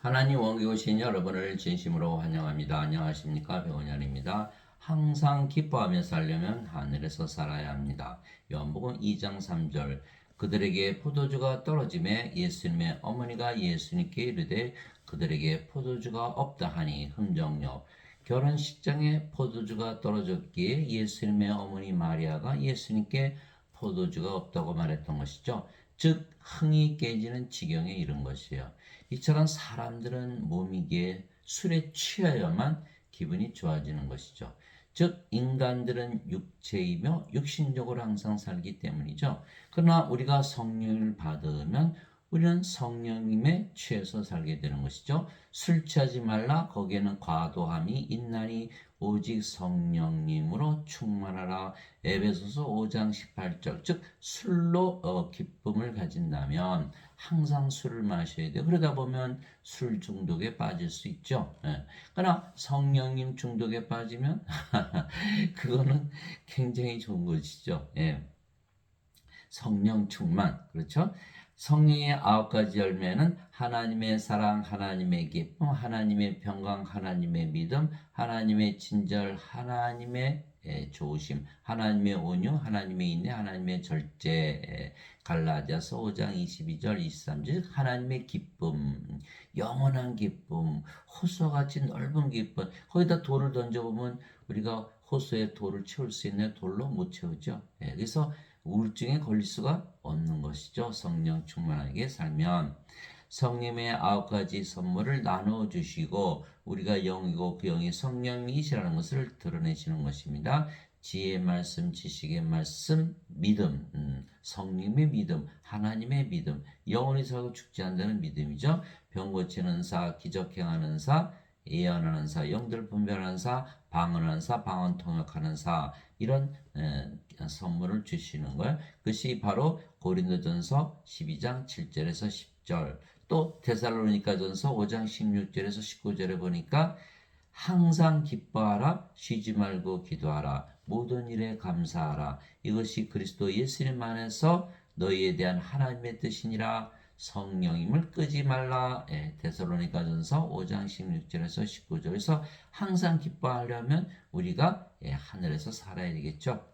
하나님 원기 오신 여러분을 진심으로 환영합니다. 안녕하십니까? 배원현입니다. 항상 기뻐하며 살려면 하늘에서 살아야 합니다. 요한복음 2장 3절 그들에게 포도주가 떨어짐에 예수님의 어머니가 예수님께 이르되 그들에게 포도주가 없다 하니 흠정요. 결혼식장에 포도주가 떨어졌기에 예수님의 어머니 마리아가 예수님께 포도주가 없다고 말했던 것이죠. 즉 흥이 깨지는 지경에 이른 것이에요. 이처럼 사람들은 몸이기에 술에 취하여만 기분이 좋아지는 것이죠. 즉 인간들은 육체이며 육신적으로 항상 살기 때문이죠. 그러나 우리가 성령을 받으면 우리는 성령님에 취해서 살게 되는 것이죠. 술 취하지 말라 거기에는 과도함이 있나니 오직 성령님으로 충만하라. 에베소서 5장 18절. 즉 술로 기쁨을 가진다면 항상 술을 마셔야 돼요. 그러다 보면 술 중독에 빠질 수 있죠. 예. 그러나 성령님 중독에 빠지면 그거는 굉장히 좋은 것이죠. 예. 성령 충만, 그렇죠? 성령의 9가지 열매는 하나님의 사랑, 하나님의 기쁨, 하나님의 평강, 하나님의 믿음, 하나님의 친절, 하나님의 조심, 하나님의 온유, 하나님의 인내, 하나님의 절제, 갈라디아서 5장 22절 23절 하나님의 기쁨, 영원한 기쁨, 호수와 같이 넓은 기쁨. 거기다 돌을 던져보면 우리가 호수에 돌을 채울 수 있는 돌로 못 채우죠. 그래서 우울증에 걸릴 수가 없는 것이죠. 성령 충만하게 살면 성령의 9가지 선물을 나누어 주시고 우리가 영이고 그 영이 성령이시라는 것을 드러내시는 것입니다. 지혜의 말씀, 지식의 말씀, 믿음, 성령의 믿음, 하나님의 믿음, 영원히 살고 죽지 않는다는 믿음이죠. 병 고치는 사, 기적 행하는 사, 예언하는 사, 영들 분별하는 사, 방언하는 사, 방언 통역하는 사, 이런 선물을 주시는 거예요. 그것이 바로 고린도전서 12장 7절에서 10절, 또 데살로니가전서 5장 16절에서 19절에 보니까 항상 기뻐하라, 쉬지 말고 기도하라, 모든 일에 감사하라. 이것이 그리스도 예수님 안에서 너희에 대한 하나님의 뜻이니라. 성령임을 끄지 말라. 데살로니가전서 5장 16절에서 19절에서 항상 기뻐하려면 우리가 하늘에서 살아야 되겠죠.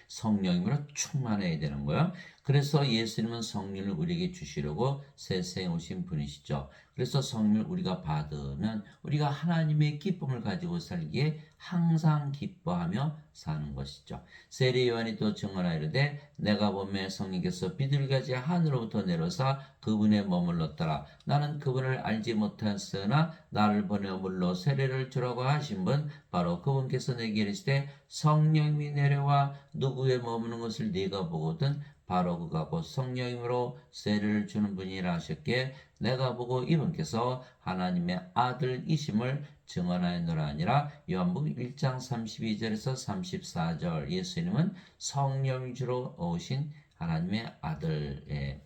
성령님으로 충만해야 되는 거예요. 그래서 예수님은 성령을 우리에게 주시려고 세상에 오신 분이시죠. 그래서 성령을 우리가 받으면 우리가 하나님의 기쁨을 가지고 살기에 항상 기뻐하며 사는 것이죠. 세례 요한이 또 증언하이르되 내가 보매 성령께서 비둘기같이 하늘로부터 내려사 그분에 머물렀더라. 나는 그분을 알지 못했으나 나를 보내어 물로 세례를 주라고 하신 분 바로 그분께서 내게 이르시되 성령이 내려와 누구에 머무는 것을 네가 보거든 바로 그가 곧 성령님으로 세례를 주는 분이라 하셨기에 내가 보고 이분께서 하나님의 아들이심을 증언하였노라 하니라. 요한복음 1장 32절에서 34절 예수님은 성령이 주로 오신 하나님의 아들.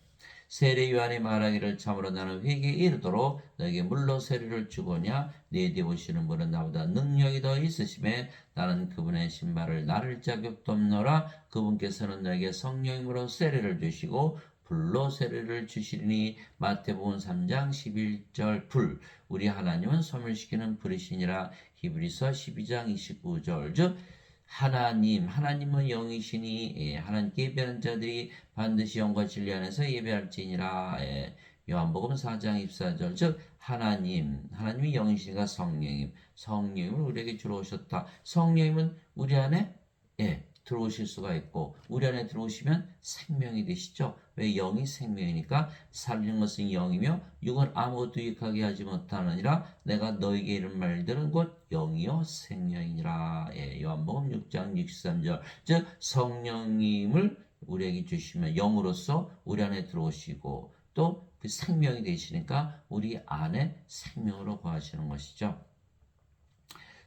세례 요한이 말하기를 참으로 나는 회개에 이르도록 너에게 물로 세례를 주거냐 네 뒤에 오시는 분은 나보다 능력이 더 있으심에 나는 그분의 신발을 나를 자격도 없노라. 그분께서는 너에게 성령으로 세례를 주시고 불로 세례를 주시리니. 마태복음 3장 11절 불. 우리 하나님은 소멸시키는 불이시니라. 히브리서 12장 29절. 즉 하나님은 영이시니 하나님께 예배하는 자들이 반드시 영과 진리 안에서 예배할지니라. 요한복음 4장 24절. 즉 하나님이 영이시니까 성령님을 우리에게 주러 오셨다. 성령님은 우리 안에 들어오실 수가 있고 우리 안에 들어오시면 생명이 되시죠. 왜? 영이 생명이니까. 살리는 것은 영이며 육은 아무것도 유익하게 하지 못하느니라. 내가 너에게 이른 말들은 곧 영이요 생명이니라. 요한복음 6장 63절. 즉 성령님을 우리에게 주시면 영으로서 우리 안에 들어오시고 또 그 생명이 되시니까 우리 안에 생명으로 거하시는 것이죠.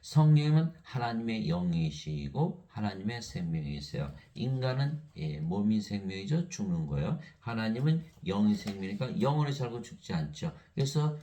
성령님은 하나님의 영이시고 하나님의 생명이세요. 인간은 몸이 생명이죠. 죽는 거예요. 하나님은 영이 생명이니까 영으로 살고 죽지 않죠. 그래서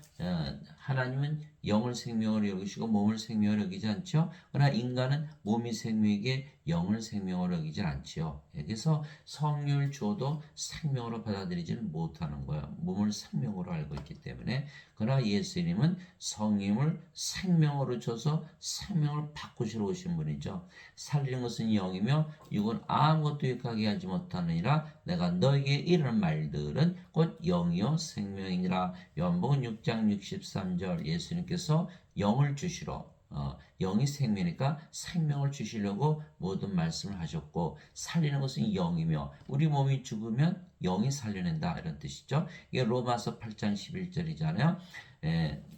하나님은 영을 생명으로 여기시고 몸을 생명으로 여기지 않죠. 그러나 인간은 몸이 생명이기에 영을 생명으로 여기지 않지요. 그래서 성령을 주어도 생명으로 받아들이지는 못하는 거예요. 몸을 생명으로 알고 있기 때문에. 그러나 예수님은 성령을 생명으로 줘서 생명을 바꾸시러 오신 분이죠. 살리는 것은 영이며 육은 아무것도 유익하게 하지 못하느니라. 내가 너에게 이르는 말들은 곧 영이요 생명이니라. 요한복음 6장 63절 예수님께서 영을 주시러 영이 생명이니까 생명을 주시려고 모든 말씀을 하셨고, 살리는 것은 영이며 우리 몸이 죽으면 영이 살려낸다 이런 뜻이죠. 이게 로마서 8장 11절이잖아요.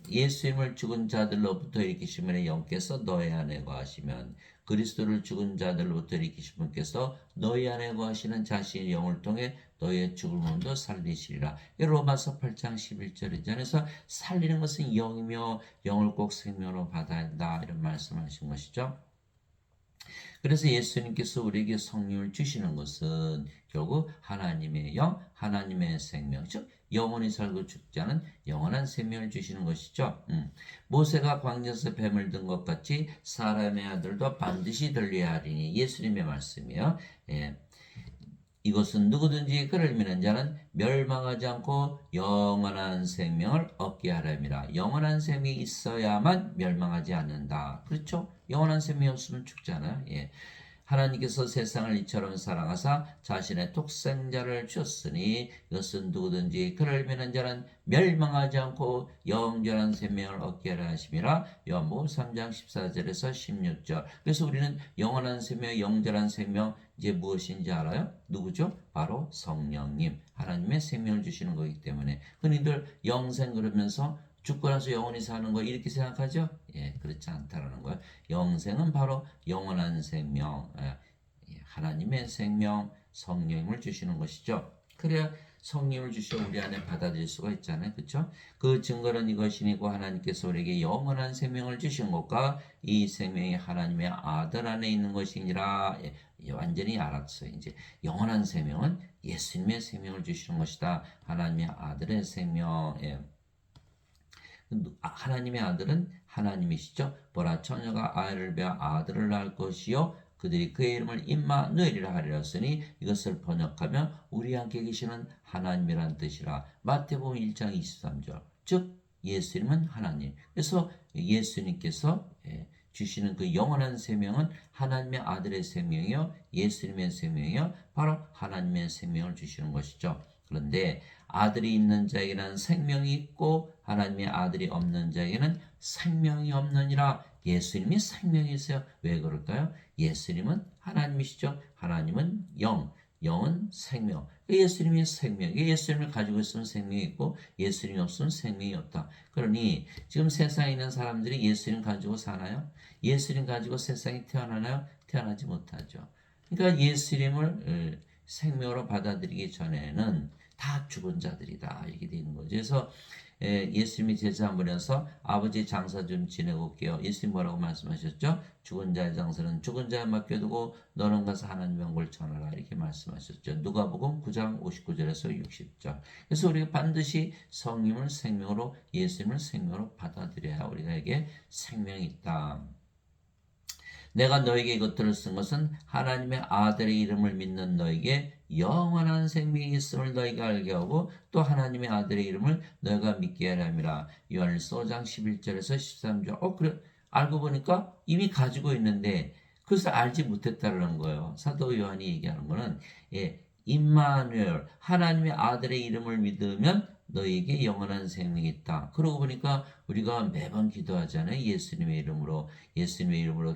예수님을 죽은 자들로부터 일으키신 분의 영께서 너희 안에 거하시면 그리스도를 죽은 자들로부터 일으키신 분께서 너희 안에 거하시는 자신의 영을 통해 너희의 죽을 몸도 살리시리라. 로마서 8장 11절이잖아요. 그래서 살리는 것은 영이며 영을 꼭 생명으로 받아야 한다 이런 말씀을 하신 것이죠. 그래서 예수님께서 우리에게 성령을 주시는 것은 결국 하나님의 영, 하나님의 생명, 즉 영원히 살고 죽지 않은 영원한 생명을 주시는 것이죠. 모세가 광야에서 뱀을 든 것 같이 사람의 아들도 반드시 들려야 하리니 예수님의 말씀이에요. 이것은 누구든지 그를 믿는 자는 멸망하지 않고 영원한 생명을 얻게 하렵니다. 영원한 생명이 있어야만 멸망하지 않는다. 그렇죠? 영원한 생명이 없으면 죽잖아요. 하나님께서 세상을 이처럼 사랑하사 자신의 독생자를 주셨으니 이것은 누구든지 그를 믿는 자는 멸망하지 않고 영원한 생명을 얻게 하려 하심이라. 요한복음 3장 14절에서 16절. 그래서 우리는 영원한 생명, 영원한 생명 이제 무엇인지 알아요? 누구죠? 바로 성령님, 하나님의 생명을 주시는 거기 때문에. 흔히들 영생 그러면서 죽고 나서 영원히 사는 거 이렇게 생각하죠? 그렇지 않다라는 거예요. 영생은 바로 영원한 생명, 하나님의 생명, 성령을 주시는 것이죠. 그래야 성령을 주시어 우리 안에 받아들일 수가 있잖아요. 그렇죠? 그 증거는 이것이니고 하나님께서 우리에게 영원한 생명을 주신 것과 이 생명이 하나님의 아들 안에 있는 것이니라. 완전히 알았어요. 이제 영원한 생명은 예수님의 생명을 주시는 것이다. 하나님의 아들의 생명. 하나님의 아들은 하나님이시죠. 보라 처녀가 아이를 베어 아들을 낳을 것이요 그들이 그의 이름을 임마누엘이라 하리라으니 이것을 번역하면 우리 함께 계시는 하나님이란 뜻이라. 마태복음 1장 23절. 즉 예수님은 하나님. 그래서 예수님께서 주시는 그 영원한 생명은 하나님의 아들의 생명이요 예수님의 생명이요 바로 하나님의 생명을 주시는 것이죠. 그런데 아들이 있는 자에게는 생명이 있고 하나님의 아들이 없는 자에게는 생명이 없느니라. 예수님이 생명이세요. 왜 그럴까요? 예수님은 하나님이시죠. 하나님은 영, 영은 생명. 예수님이 생명, 예수님을 가지고 있으면 생명이 있고 예수님이 없으면 생명이 없다. 그러니 지금 세상에 있는 사람들이 예수님 가지고 사나요? 예수님 가지고 세상에 태어나나요? 태어나지 못하죠. 그러니까 예수님을 생명으로 받아들이기 전에는 다 죽은 자들이다 이렇게 되는 거죠. 그래서 예수님이 제자 한 분에서 아버지 장사 좀 지내고 올게요. 예수님 뭐라고 말씀하셨죠? 죽은 자의 장사는 죽은 자에 맡겨두고 너는 가서 하나님의 영광을 전하라 이렇게 말씀하셨죠. 누가복음 9장 59절에서 60절. 그래서 우리가 반드시 성령을 생명으로 예수님을 생명으로 받아들여야 우리에게 생명이 있다. 내가 너에게 이것들을 쓴 것은 하나님의 아들의 이름을 믿는 너에게 영원한 생명이 있음을 너희가 알게 하고 또 하나님의 아들의 이름을 너희가 믿게 하려 함이라. 요한일서 5장 11절에서 13절. 그래 알고 보니까 이미 가지고 있는데 그것을 알지 못했다는 거예요. 사도 요한이 얘기하는 거는 임마누엘 하나님의 아들의 이름을 믿으면 너에게 영원한 생명이 있다. 그러고 보니까 우리가 매번 기도하잖아요. 예수님의 이름으로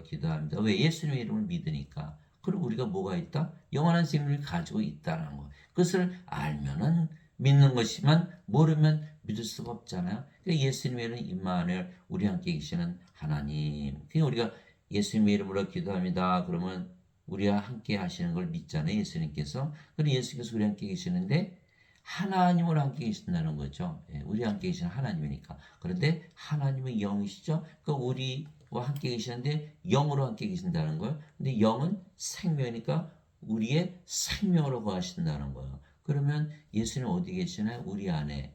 기도합니다. 왜? 예수님의 이름을 믿으니까. 그리고 우리가 뭐가 있다? 영원한 생명을 가지고 있다는 거. 그것을 알면은 믿는 것이만 모르면 믿을 수가 없잖아요. 예수님의 이름은 임마누엘 우리 함께 계시는 하나님. 그러니까 우리가 예수님의 이름으로 기도합니다. 그러면 우리와 함께 하시는 걸 믿잖아요. 예수님께서. 그럼 예수님께서 우리 함께 계시는데 하나님으로 함께 계신다는 거죠. 우리 함께 계시는 하나님이니까. 그런데 하나님은 영이시죠. 그러니까 우리와 함께 계시는데 영으로 함께 계신다는 거예요. 근데 영은 생명이니까 우리의 생명으로 거하신다는 거예요. 그러면 예수님 어디 계시나요? 우리 안에.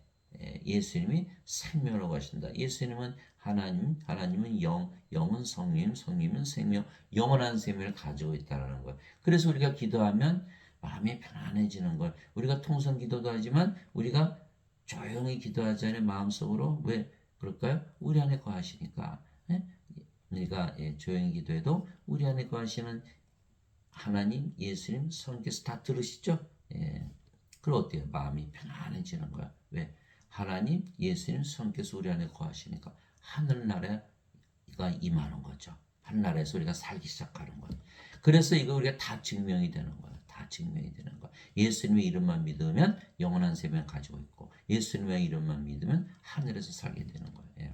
예수님이 생명으로 가신다. 예수님은 하나님은 영은 성령, 성령은 생명, 영원한 생명을 가지고 있다는 거예요. 그래서 우리가 기도하면 마음이 편안해지는 거예요. 우리가 통성 기도도 하지만 우리가 조용히 기도하잖아요. 마음속으로. 왜 그럴까요? 우리 안에 거하시니까. 예? 우리가 조용히 기도해도 우리 안에 거하시는 하나님, 예수님, 성령께서 다 들으시죠? 예. 그럼 어때요? 마음이 편안해지는 거야. 왜? 하나님, 예수님, 성령께서 우리 안에 거하시니까 하늘나라가 임하는 거죠. 하늘나라에서 우리가 살기 시작하는 거예요. 그래서 이거 우리가 다 증명이 되는 거예요. 다 증명이 되는 거예요. 예수님의 이름만 믿으면 영원한 생명을 가지고 있고 예수님의 이름만 믿으면 하늘에서 살게 되는 거예요. 예.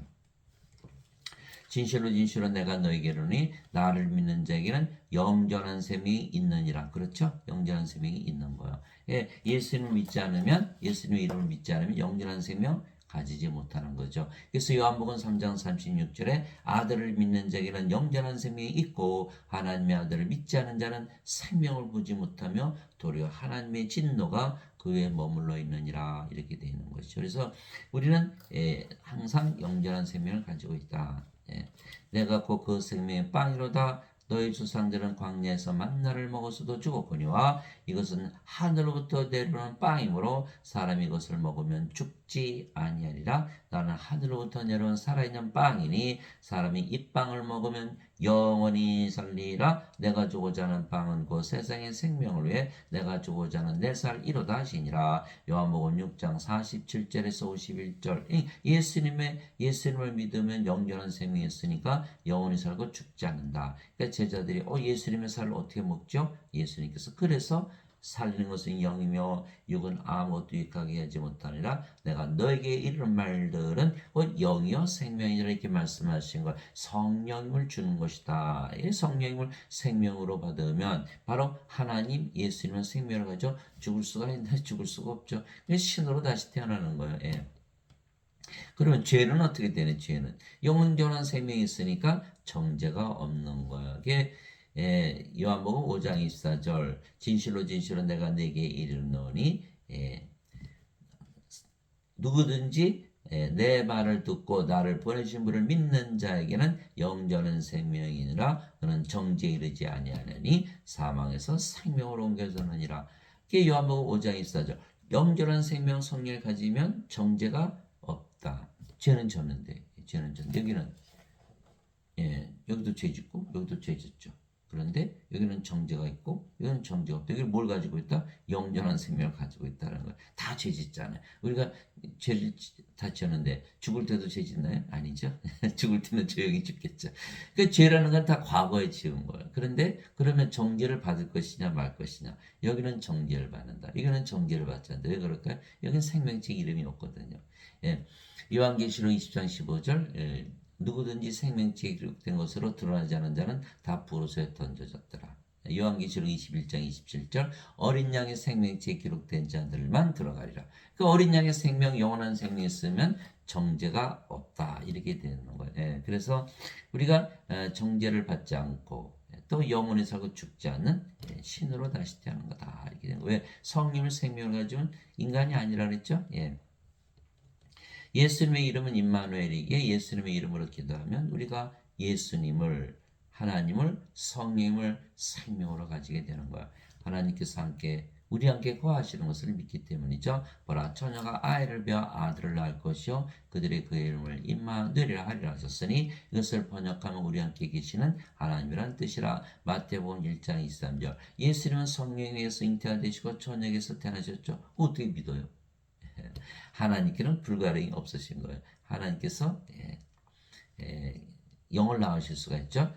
진실로 진실로 내가 너에게 이르노니 나를 믿는 자에게는 영전한 생명이 있느니라. 그렇죠? 영전한 생명이 있는 거예요. 예, 예수님을 믿지 않으면 예수님의 이름을 믿지 않으면 영전한 생명 가지지 못하는 거죠. 그래서 요한복음 3장 36절에 아들을 믿는 자에게는 영전한 생명이 있고 하나님의 아들을 믿지 않은 자는 생명을 보지 못하며 도리어 하나님의 진노가 그에 머물러 있느니라 이렇게 되어 있는 것이죠. 그래서 우리는 항상 영전한 생명을 가지고 있다. 내가 곧 그 생명의 빵이로다. 너희 조상들은 광야에서 만나를 먹었어도 죽었거니와 이것은 하늘로부터 내려오는 빵이므로 사람이 이것을 먹으면 죽지 아니하리라. 나는 하늘로부터 내려온 살아있는 빵이니 사람이 이 빵을 먹으면 영원히 살리라. 내가 주고자 하는 빵은 그 세상의 생명을 위해 내가 주고자 하는 내 살 이로다 하시니라. 요한복음 6장 47절에서 51절. 예수님을 믿으면 영원한 생명이 있으니까 영원히 살고 죽지 않는다. 그러니까 제자들이 예수님의 살을 어떻게 먹죠? 예수님께서 그래서 살리는 것은 영이며 육은 아무것도 유익하게 하지 못하니라. 내가 너에게 이르는 말들은 영이요 생명이라 이렇게 말씀하신 것. 성령을 주는 것이다. 이 성령을 생명으로 받으면 바로 하나님 예수님은 생명을 가져 죽을 수가 있나? 죽을 수가 없죠. 신으로 다시 태어나는 거예요. 예. 그러면 죄는 어떻게 되는? 죄는 영원한 생명이 있으니까 정죄가 없는 거야. 요한복음 5장 24절 진실로 진실로 내가 네게 이르노니 누구든지 내 말을 듣고 나를 보내신 분을 믿는 자에게는 영전한 생명이니라. 그는 정죄에 이르지 아니하느니 사망에서 생명으로 옮겨서느니라. 그게 요한복음 5장 24절. 영전한 생명 성령을 가지면 정죄가 없다. 죄는 졌는데 여기는 여기도 죄 짓고 여기도 죄 짓죠. 그런데 여기는 정죄가 있고 여기는 정죄가 없다. 여기는 뭘 가지고 있다? 영전한 생명을 가지고 있다는 거예요. 다 죄 짓잖아요. 우리가 죄를 다 지었는데 죽을 때도 죄 짓나요? 아니죠. 죽을 때는 조용히 죽겠죠. 그 죄라는 건 다 과거에 지은 거예요. 그런데 그러면 정죄를 받을 것이냐 말 것이냐. 여기는 정죄를 받는다. 여기는 정죄를 받지 않는다. 왜 그럴까요? 여기는 생명책 이름이 없거든요. 요한계시록 20장 15절 누구든지 생명책에 기록된 것으로 드러나지 않은 자는 다 불호소에 던져졌더라. 요한계시록 21장 27절 어린 양의 생명책에 기록된 자들만 들어가리라. 그 어린 양의 생명 영원한 생명이 있으면 정죄가 없다 이렇게 되는 거예요. 그래서 우리가 정죄를 받지 않고 또 영원히 살고 죽지 않는 신으로 다시 태어나는 거다 이렇게 되는 거예요. 왜? 성령을 생명을 가지면 인간이 아니라 그랬죠? 예수님의 이름은 임마누엘이기에 예수님의 이름으로 기도하면 우리가 예수님을 하나님을 성령을 생명으로 가지게 되는 거야. 하나님께서 우리 함께 거하시는 것을 믿기 때문이죠. 보라 처녀가 아이를 베어 아들을 낳을 것이요 그들의 그 이름을 임마누엘이라 하리라 하셨으니 이것을 번역하면 우리 함께 계시는 하나님이란 뜻이라. 마태복음 1장 23절 예수님은 성령에서 잉태가 되시고 처녀에게서 태어나셨죠. 그거 어떻게 믿어요? 하나님께는 불가능이 없으신 거예요. 하나님께서 영을 낳으실 수가 있죠.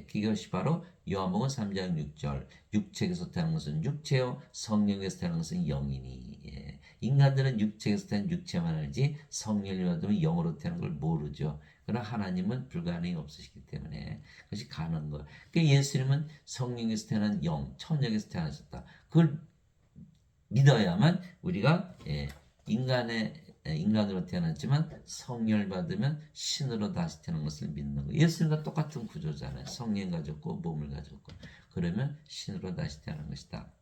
그것이 바로 요한복음 3장 6절 육체에서 태어난 것은 육체요 성령에서 태어난 것은 영이니. 인간들은 육체에서 태어난 육체만 알지 성령을 받으면 영으로 태어난 걸 모르죠. 그러나 하나님은 불가능이 없으시기 때문에 그것이 가능한 거예요. 그러니까 예수님은 성령에서 태어난 영, 천역에서 태어나셨다. 그걸 믿어야만 우리가 인간으로 태어났지만 성령을 받으면 신으로 다시 태어난 것을 믿는 거예요. 예수님과 똑같은 구조잖아요. 성령 가졌고 몸을 가졌고 그러면 신으로 다시 태어난 것이다.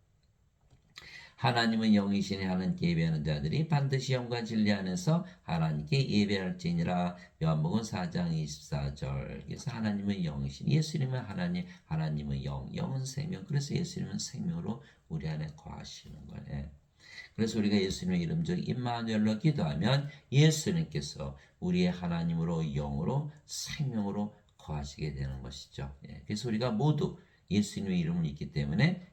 하나님은 영이시니 하나님께 예배하는 자들이 반드시 영과 진리 안에서 하나님께 예배할지니라. 요한복음 4장 24절. 그래서 하나님은 영이시니 예수님은 하나님, 하나님은 영, 영은 생명. 그래서 예수님은 생명으로 우리 안에 거하시는 거예요. 그래서 우리가 예수님의 이름 즉 임마누엘로 기도하면 예수님께서 우리의 하나님으로 영으로 생명으로 거하시게 되는 것이죠. 그래서 우리가 모두 예수님의 이름을 잊기 때문에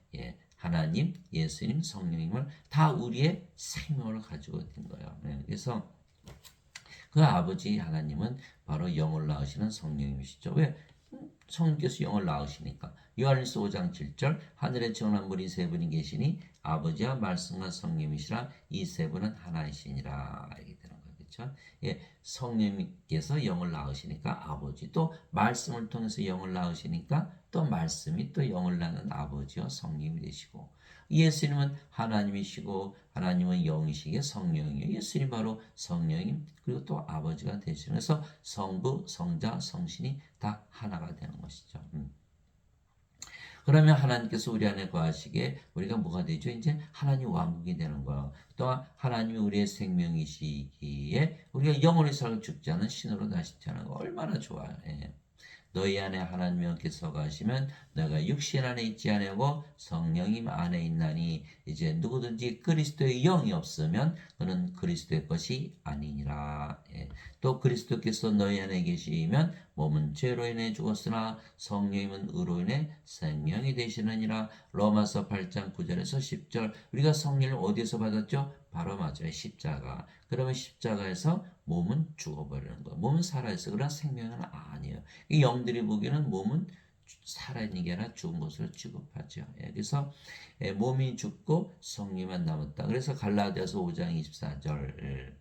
하나님, 예수님, 성령님을 다 우리의 생명을 가지고 있는 거예요. 그래서 그 아버지 하나님은 바로 영을 낳으시는 성령님이시죠. 왜? 성령께서 영을 낳으시니까. 요한일서 5장 7절 하늘에 정한 분이 세 분이 계시니 아버지와 말씀과 성령이시라 이 세 분은 하나이시니라. 이렇게 되는 거예요. 그렇죠? 성령님께서 영을 낳으시니까 아버지, 또 말씀을 통해서 영을 낳으시니까 또 말씀이 또 영을 낳는 아버지와 성령이 되시고, 예수님은 하나님이시고 하나님은 영이시기에 성령이에요. 예수님 바로 성령님 그리고 또 아버지가 되시는, 그래서 성부, 성자, 성신이 다 하나가 되는 것이죠. 그러면 하나님께서 우리 안에 거하시기에 우리가 뭐가 되죠? 이제 하나님 왕국이 되는 거예요. 또한 하나님이 우리의 생명이시기에 우리가 영원히 살고 죽지 않은 신으로 다시 태어나는 거 얼마나 좋아요. 너희 안에 하나님께서 거하시면 너희가 육신 안에 있지 아니하고 성령님 안에 있나니 이제 누구든지 그리스도의 영이 없으면 그는 그리스도의 것이 아니니라. 또 그리스도께서 너희 안에 계시면 몸은 죄로 인해 죽었으나 성령님은 의로 인해 생명이 되시느니라. 로마서 8장 9절에서 10절. 우리가 성령을 어디에서 받았죠? 바로 맞아요. 십자가. 그러면 십자가에서 몸은 죽어버리는 거예요. 몸은 살아있어. 그러나 생명은 아니에요. 이 영들이 보기에는 몸은 살아있는 게 아니라 죽은 것으로 취급하죠. 그래서 몸이 죽고 성령만 남았다. 그래서 갈라디아서 5장 24절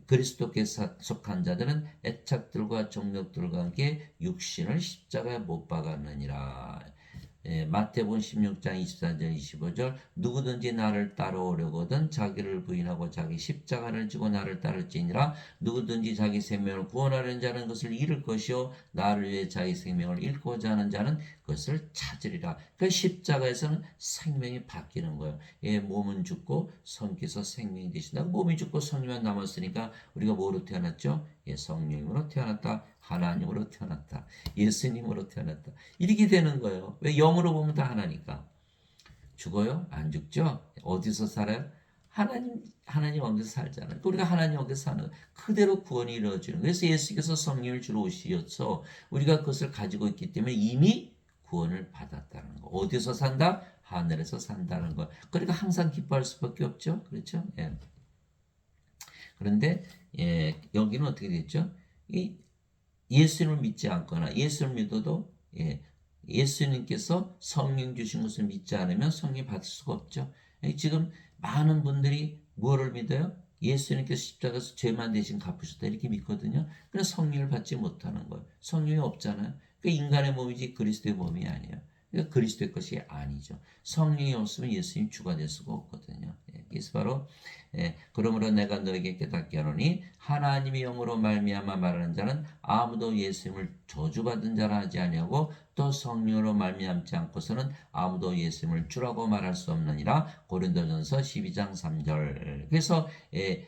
그리스도께 속한 자들은 애착들과 정욕들과 함께 육신을 십자가에 못 박았느니라. 마태복음 16장 24절 25절 누구든지 나를 따라오려거든 자기를 부인하고 자기 십자가를 지고 나를 따를지니라. 누구든지 자기 생명을 구원하려는 자는 그것을 잃을 것이요 나를 위해 자기 생명을 잃고자 하는 자는 그것을 찾으리라. 그 십자가에서는 생명이 바뀌는 거예요. 몸은 죽고 성께서 생명이 되신다. 몸이 죽고 성령만 남았으니까 우리가 뭐로 태어났죠? 성령으로 태어났다. 하나님으로 태어났다. 예수님으로 태어났다. 이렇게 되는 거예요. 왜? 영으로 보면 다 하나니까. 죽어요? 안 죽죠? 어디서 살아요? 하나님 왕국에서 살잖아요. 우리가 하나님 왕국에서 사는 거예요. 그대로 구원이 이루어지는 거예요. 그래서 예수께서 성령을 주러 오시어서 우리가 그것을 가지고 있기 때문에 이미 구원을 받았다는 거. 어디서 산다? 하늘에서 산다는 거. 그러니까 항상 기뻐할 수밖에 없죠. 그렇죠? 그런데 여기는 어떻게 됐죠? 예수님을 믿지 않거나 예수를 믿어도 예수님께서 성령 주신 것을 믿지 않으면 성령 받을 수가 없죠. 지금 많은 분들이 뭐를 믿어요? 예수님께서 십자가에서 죄만 대신 갚으셨다 이렇게 믿거든요. 그래서 성령을 받지 못하는 거예요. 성령이 없잖아요. 그러니까 인간의 몸이지 그리스도의 몸이 아니에요. 그러니까 그리스도의 것이 아니죠. 성령이 없으면 예수님 주가 될 수가 없거든요. 그래서 바로 그러므로 내가 너에게 깨닫게 하노니 하나님의 영으로 말미암아 말하는 자는 아무도 예수님을 저주받은 자라 하지 아니하고 또 성령으로 말미암지 않고서는 아무도 예수님을 주라고 말할 수 없느니라. 고린도전서 12장 3절. 그래서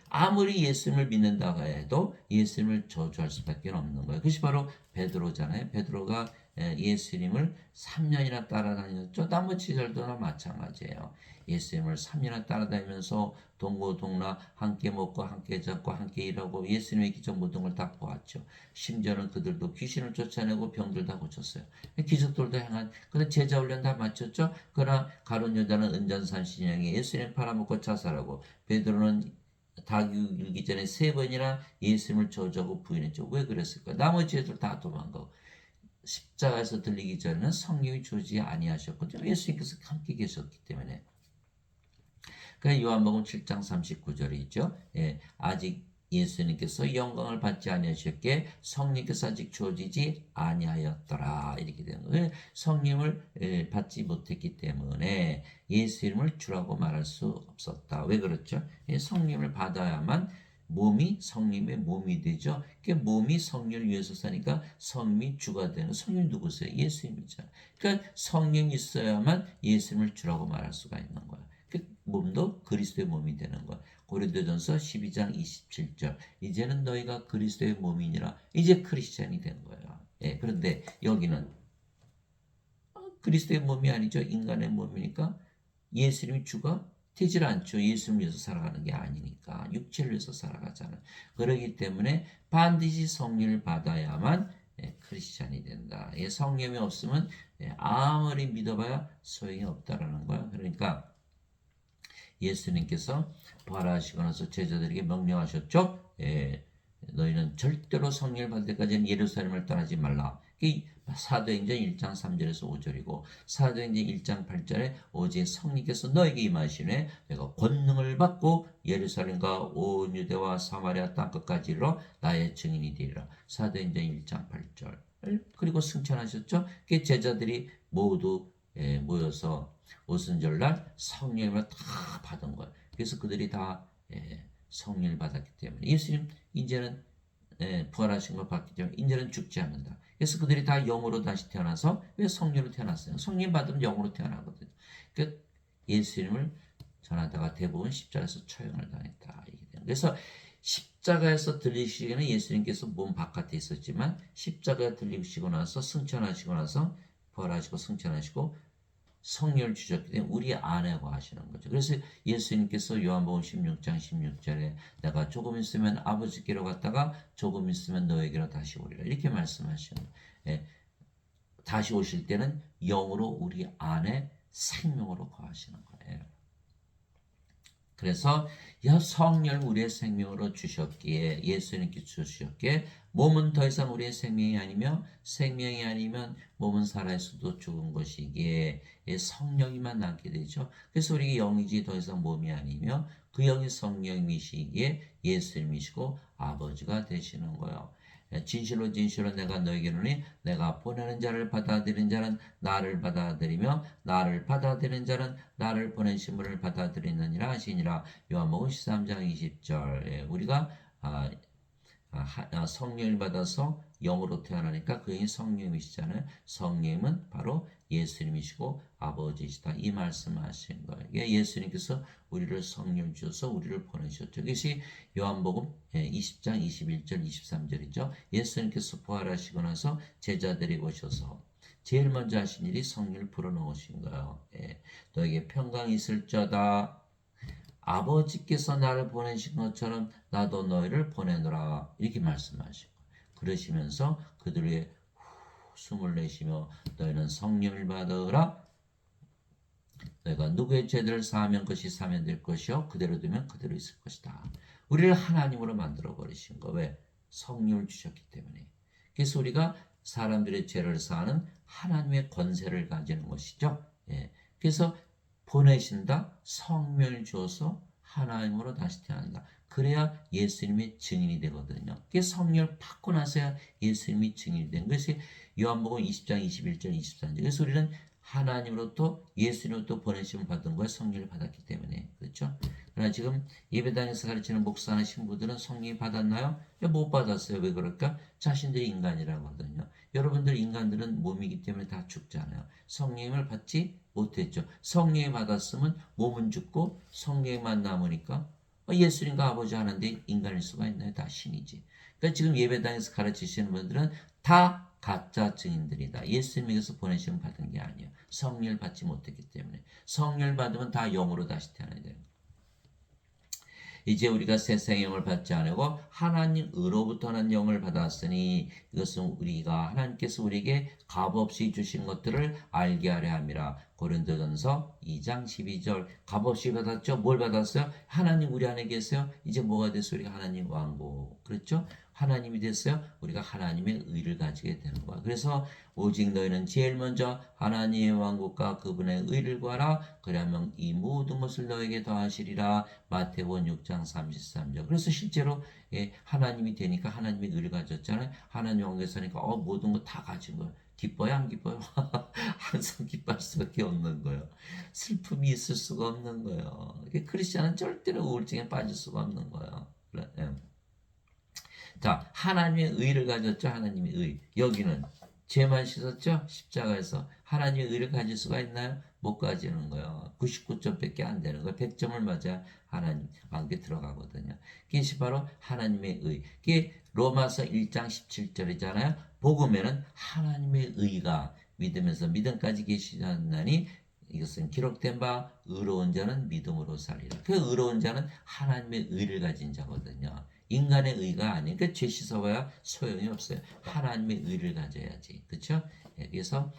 아무리 예수님을 믿는다고 해도 예수님을 저주할 수밖에 없는 거예요. 그것이 바로 베드로잖아요. 베드로가 예수님을 3년이나 따라다녔죠. 나머지 절도나 마찬가지예요. 예수님을 3년이나 따라다니면서 동고동락 함께 먹고 함께 잡고 함께 일하고 예수님의 기적 모든 걸 다 보았죠. 심지어는 그들도 귀신을 쫓아내고 병들 다 고쳤어요. 기적들도 행한 그런 제자 훈련 다 마쳤죠. 그러나 가룟 유다는 은전산신령에 예수님 팔아먹고 자살하고 베드로는 닭이 울기 전에 3번이나 예수님을 저주하고 부인했죠. 왜 그랬을까? 나머지 애들 다 도망가고 십자가에서 들리기 전에는 성령이 주지 아니하셨거든요. 예수님께서 함께 계셨기 때문에. 그러니까 요한복음 7장 39절에 있죠. 아직 예수님께서 영광을 받지 아니하셨기에 성령께서 아직 주어지지 아니하였더라 이렇게 되는 거예요. 성령을 받지 못했기 때문에 예수 이름을 주라고 말할 수 없었다. 왜 그렇죠? 성령을 받아야만 몸이 성령의 몸이 되죠. 그 몸이 성령을 위해서 사니까 성령이 주가 되는. 성령이 누구세요? 예수님이잖아요. 그러니까 성령이 있어야만 예수님을 주라고 말할 수가 있는 거예요. 그 몸도 그리스도의 몸이 되는 거야. 고린도전서 12장 27절. 이제는 너희가 그리스도의 몸이니라. 이제 크리스찬이 된 거야. 예, 그런데 여기는 그리스도의 몸이 아니죠. 인간의 몸이니까 예수님이 주가 되질 않죠. 예수님을 위해서 살아가는 게 아니니까. 육체를 위해서 살아가잖아요. 그렇기 때문에 반드시 성령을 받아야만 크리스찬이 된다. 성령이 없으면 아무리 믿어봐야 소용이 없다라는 거야. 그러니까 예수님께서 부활하시고 나서 제자들에게 명령하셨죠. 너희는 절대로 성령을 받을 때까지는 예루살렘을 떠나지 말라. 사도행전 1장 3절에서 5절이고 사도행전 1장 8절에 오직 성령께서 너에게 임하시네 내가 권능을 받고 예루살렘과 온 유대와 사마리아 땅끝까지 이르러 나의 증인이 되리라. 사도행전 1장 8절. 그리고 승천하셨죠. 그 제자들이 모두 모여서 오순절날 성령을 다 받은 거예요. 그래서 그들이 다 성령을 받았기 때문에 예수님 이제는 부활하신 걸 받기 때문에 이제는 죽지 않는다. 그래서 그들이 다 영으로 다시 태어나서 왜 성령으로 태어났어요? 성령 받으면 영으로 태어나거든요. 그러니까 예수님을 전하다가 대부분 십자가에서 처형을 당했다. 그래서 십자가에서 들리시기에는 예수님께서 몸 바깥에 있었지만 십자가에 들리시고 나서 승천하시고 나서 부활하시고 승천하시고 성령을 주셨기 때문에 우리 안에 거하시는 거죠. 그래서 예수님께서 요한복음 16장 16절에 내가 조금 있으면 아버지께로 갔다가 조금 있으면 너에게로 다시 오리라 이렇게 말씀하시는 거예요. 다시 오실 때는 영으로 우리 안에 생명으로 거하시는 거예요. 그래서 성령을 우리의 생명으로 주셨기에 예수님께 주셨기에 몸은 더 이상 우리의 생명이 아니며 생명이 아니면 몸은 살아있어도 죽은 것이기에 성령이만 남게 되죠. 그래서 우리가 영이지 더 이상 몸이 아니며 그 영이 성령이시기에 예수님이시고 아버지가 되시는 거예요. 진실로 진실로 내가 너에게 이르노니 내가 보내는 자를 받아들이는 자는 나를 받아들이며 나를 받아들이는 자는 나를 보내신 분을 받아들이느니라 하시니라. 요한복음 13장 20절. 우리가 성령을 받아서 영으로 태어나니까 그 영이 성령이시잖아요. 성령은 바로 예수님이시고 아버지시다. 이 말씀하신 거예요. 예수님께서 우리를 성령 주셔서 우리를 보내셨죠. 이것이 요한복음 20장 21절 23절이죠. 예수님께서 부활하시고 나서 제자들이 오셔서 제일 먼저 하신 일이 성령을 불어넣으신 거예요. 너에게 평강이 있을저다. 아버지께서 나를 보내신 것처럼 나도 너희를 보내노라. 이렇게 말씀하시고 그러시면서 그들의 숨을 내쉬며 너희는 성령을 받으라. 너희가 누구의 죄들을 사하면 그것이 사면될 것이요 그대로 두면 그대로 있을 것이다. 우리를 하나님으로 만들어 버리신 거. 왜? 성령을 주셨기 때문에. 그래서 우리가 사람들의 죄를 사하는 하나님의 권세를 가지는 것이죠. 그래서 보내신다. 성령을 주어서 하나님으로 다시 태어난다. 그래야 예수님의 증인이 되거든요. 그게 성령을 받고 나서야 예수님이 증인이 되는 것이 요한복음 20장 21절 23절. 그래서 우리는 하나님으로부터 예수님으로부터 보내심을 받은 거야. 성령을 받았기 때문에. 그렇죠? 그러나 지금 예배당에서 가르치는 목사나 신부들은 성령이 받았나요? 못 받았어요. 왜 그럴까? 자신들이 인간이라거든요. 여러분들 인간들은 몸이기 때문에 다 죽잖아요. 성령을 받지 못했죠. 성령을 받았으면 몸은 죽고 성령만 남으니까 예수님과 아버지 하는데 인간일 수가 있나요? 다 신이지. 그러니까 지금 예배당에서 가르치시는 분들은 다 가짜 증인들이다. 예수님에게서 보내심을 받은 게 아니에요. 성령을 받지 못했기 때문에. 성령을 받으면 다 영으로 다시 태어나야 되는 거예요. 이제 우리가 세상의 영을 받지 않고 하나님으로부터 난 영을 받았으니 이것은 우리가 하나님께서 우리에게 값없이 주신 것들을 알게 하려 함이라. 고린도전서 2장 12절. 값없이 받았죠? 뭘 받았어요? 하나님 우리 안에 계세요. 이제 뭐가 됐어요? 우리가 하나님 왕국. 그렇죠? 하나님이 됐어요. 우리가 하나님의 의를 가지게 되는 거야. 그래서 오직 너희는 제일 먼저 하나님의 왕국과 그분의 의를 구하라. 그러면 이 모든 것을 너에게 더하시리라. 마태복음 6장 33절. 그래서 실제로 하나님이 되니까 하나님의 의를 가졌잖아요. 하나님 왕국에 사니까 모든 거 다 가진 거예요. 기뻐요? 안 기뻐요? 항상 기뻐할 수밖에 없는 거예요. 슬픔이 있을 수가 없는 거예요. 크리스찬은 절대로 우울증에 빠질 수가 없는 거예요. 자, 하나님의 의를 가졌죠. 하나님의 의. 여기는 죄만 씻었죠. 십자가에서 하나님의 의를 가질 수가 있나요? 못 가지는 거예요. 99점밖에 안 되는 거예요. 100점을 맞아야 하나님 안에 들어가거든요. 그것이 바로 하나님의 의. 그게 로마서 1장 17절이잖아요. 복음에는 하나님의 의가 믿으면서 믿음까지 계시나니 이것은 기록된 바 의로운 자는 믿음으로 살리라. 그 의로운 자는 하나님의 의를 가진 자거든요. 인간의 의가 아니니까 죄 씻어봐야 소용이 없어요. 하나님의 의를 가져야지. 그렇죠? 그래서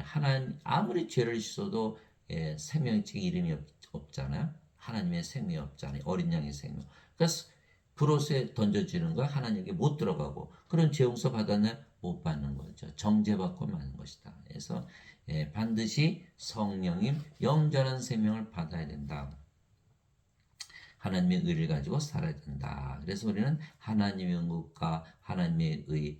하나님 아무리 죄를 씻어도 생명책 이름이 없잖아요. 하나님의 생명이 없잖아요. 어린 양의 생명. 그래서 브로스에 던져지는 거 하나님께 못 들어가고 그런 죄 용서 받았냐? 못 받는 거죠. 정죄받고 마는 것이다. 그래서 반드시 성령님 영전한 생명을 받아야 된다. 하나님의 의를 가지고 살아야 된다. 그래서 우리는 하나님의 응급과 하나님의 의,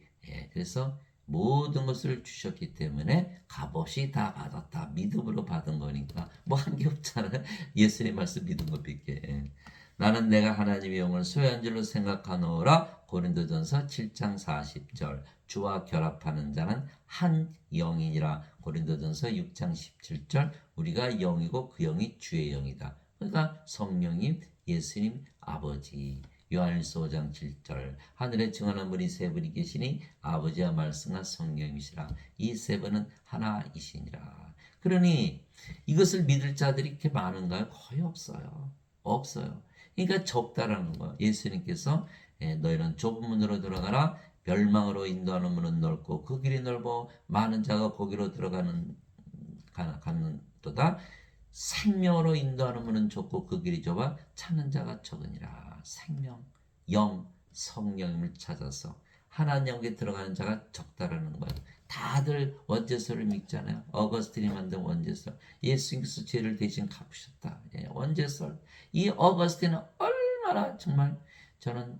그래서 모든 것을 주셨기 때문에 값없이 다 받았다. 믿음으로 받은 거니까 뭐 한 게 없잖아요. 예수님 말씀 믿은 것밖에. 나는 내가 하나님의 영을 소유한 줄로 생각하노라. 고린도전서 7장 40절. 주와 결합하는 자는 한 영이니라. 고린도전서 6장 17절. 우리가 영이고 그 영이 주의 영이다. 그러니까 성령님, 예수님, 아버지. 요한일서 5장 7절. 하늘에 증언한 분이 세 분이 계시니 아버지와 말씀과 성령이시라. 이 세 분은 하나이시니라. 그러니 이것을 믿을 자들이 이렇게 많은가요? 거의 없어요. 없어요. 그러니까 적다라는 거예요. 예수님께서 너희는 좁은 문으로 들어가라. 멸망으로 인도하는 문은 넓고 그 길이 넓어 많은 자가 거기로 가는 도다. 생명으로 인도하는 문은 좁고 그 길이 좁아 찾는 자가 적으니라. 생명, 영, 성령님을 찾아서 하나님께 들어가는 자가 적다라는 거예요. 다들 원죄설을 믿잖아요. 어거스틴이 만든 원죄설. 예수님께서 죄를 대신 갚으셨다. 원죄설. 이 어거스틴은 얼마나 정말 저는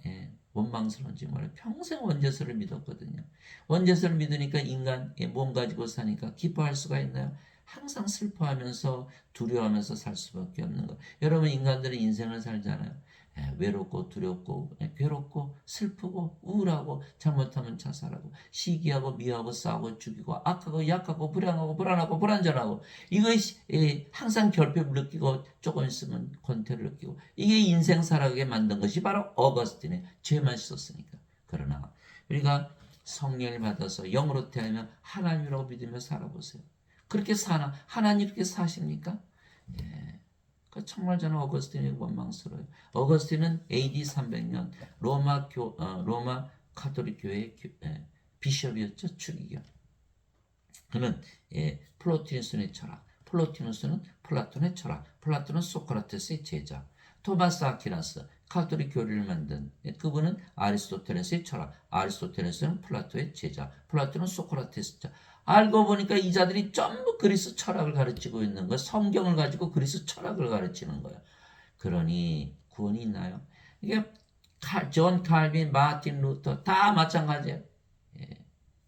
원망스러운지 몰라요. 평생 원죄설을 믿었거든요. 원죄설을 믿으니까 인간 몸 가지고 사니까 기뻐할 수가 있나요? 항상 슬퍼하면서 두려워하면서 살 수밖에 없는 거. 여러분 인간들은 인생을 살잖아요. 외롭고 두렵고 괴롭고 슬프고 우울하고 잘못하면 자살하고 시기하고 미워하고 싸우고 죽이고 악하고 약하고 불행하고 불안하고 불안전하고 이것이 항상 결핍을 느끼고 조금 있으면 권태를 느끼고 이게 인생 살아가게 만든 것이 바로 어거스틴의 죄만 씻었으니까. 그러나 우리가 성령을 받아서 영으로 태어나면 하나님이라고 믿으며 살아보세요. 그렇게 사나? 하나님 이렇게 사십니까? 정말 저는 어거스틴이 원망스러워요. 어거스틴은 AD 300년 로마 카톨릭 교회의 비숍이었죠. 추기경. 그는 플로티누스의 철학, 플로티누스는 플라톤의 철학, 플라톤은 소크라테스의 제자, 토마스 아퀴나스 카톨릭 교리를 만든 그분은 아리스토텔레스의 철학, 아리스토텔레스는 플라토의 제자, 플라톤은 소크라테스 자. 알고 보니까 이 자들이 전부 그리스 철학을 가르치고 있는 거예요. 성경을 가지고 그리스 철학을 가르치는 거예요. 그러니 구원이 있나요? 이게 존 칼빈, 마틴 루터 다 마찬가지예요.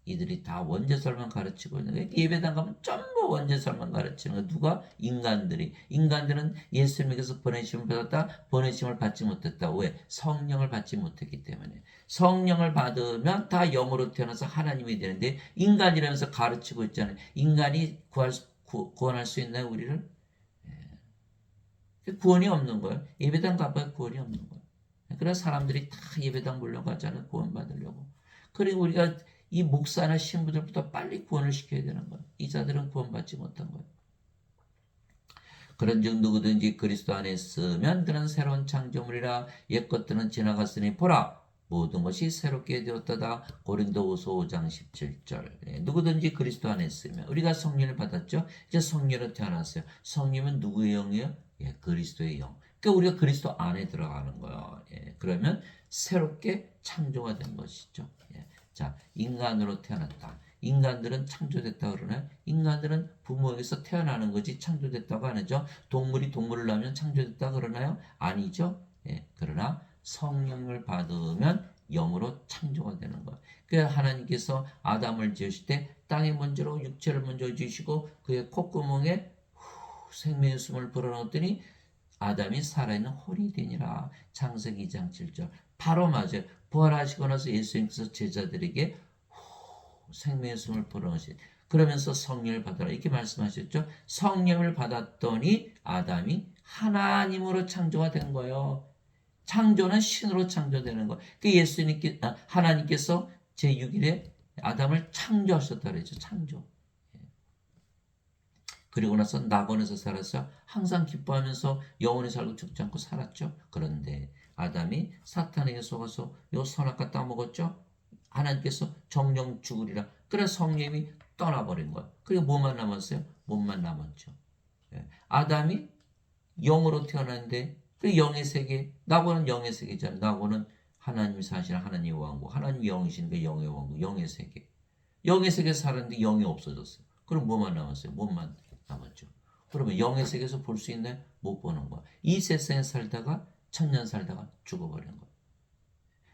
이들이 다 원죄설만 가르치고 있는 거예요. 예배당 가면 전부 원죄설만 가르치는 거예요. 누가? 인간들이. 인간들은 예수님께서 보내심을 받았다. 보내심을 받지 못했다. 왜? 성령을 받지 못했기 때문에. 성령을 받으면 다 영으로 태어나서 하나님이 되는데 인간이라면서 가르치고 있잖아요. 인간이 구원할 수 있나요? 우리를? 구원이 없는 거예요. 예배당 가봐야 구원이 없는 거예요. 그래서 사람들이 다 예배당 몰려가잖아요. 구원 받으려고. 그리고 우리가 이 목사나 신부들부터 빨리 구원을 시켜야 되는 거예요. 이 자들은 구원받지 못한 거예요. 그런즉 누구든지 그리스도 안에 있으면 그는 새로운 창조물이라. 옛 것들은 지나갔으니 보라 모든 것이 새롭게 되었다다. 고린도후서 5장 17절. 누구든지 그리스도 안에 있으면 우리가 성령을 받았죠. 이제 성령으로 태어났어요. 성령은 누구의 영이에요? 그리스도의 영. 그러니까 우리가 그리스도 안에 들어가는 거예요. 그러면 새롭게 창조가 된 것이죠. 자, 인간으로 태어났다. 인간들은 창조됐다 그러나요? 인간들은 부모에게서 태어나는 거지 창조됐다고 안 하죠. 동물이 동물을 낳으면 창조됐다 그러나요? 아니죠. 그러나 성령을 받으면 영으로 창조가 되는 거예요. 그래서 하나님께서 아담을 지으실 때 땅의 먼저로 육체를 먼저 지으시고 그의 콧구멍에 생명의 숨을 불어넣었더니 아담이 살아있는 혼이 되니라. 창세기 2장 7절. 바로 맞아요. 부활하시고 나서 예수님께서 제자들에게 생명의 숨을 불어넣으신. 그러면서 성령을 받아라 이렇게 말씀하셨죠. 성령을 받았더니 아담이 하나님으로 창조가 된 거예요. 창조는 신으로 창조되는 거. 그 하나님께서 제6일에 아담을 창조하셨다 그랬죠. 창조. 그리고 나서 낙원에서 살아서 항상 기뻐하면서 영원히 살고 죽지 않고 살았죠. 그런데 아담이 사탄에게 속아서 요 선악과 따먹었죠. 하나님께서 정령 죽으리라. 그래 성령이 떠나버린 거예요. 그리고 뭐만 남았어요? 몸만 남았죠. 아담이 영으로 태어났는데 그 영의 세계, 낙원은 영의 세계잖아요. 낙원은 하나님이 사시는 하나님의 왕국, 하나님이 영이신 그 영의 왕국, 영의 세계. 영의 세계에서 살았는데 영이 없어졌어요. 그럼 뭐만 남았어요? 몸만 남았죠. 그러면 영의 세계에서 볼 수 있나요? 못 보는 거야. 이 세상에 살다가 천년 살다가 죽어버린 거야.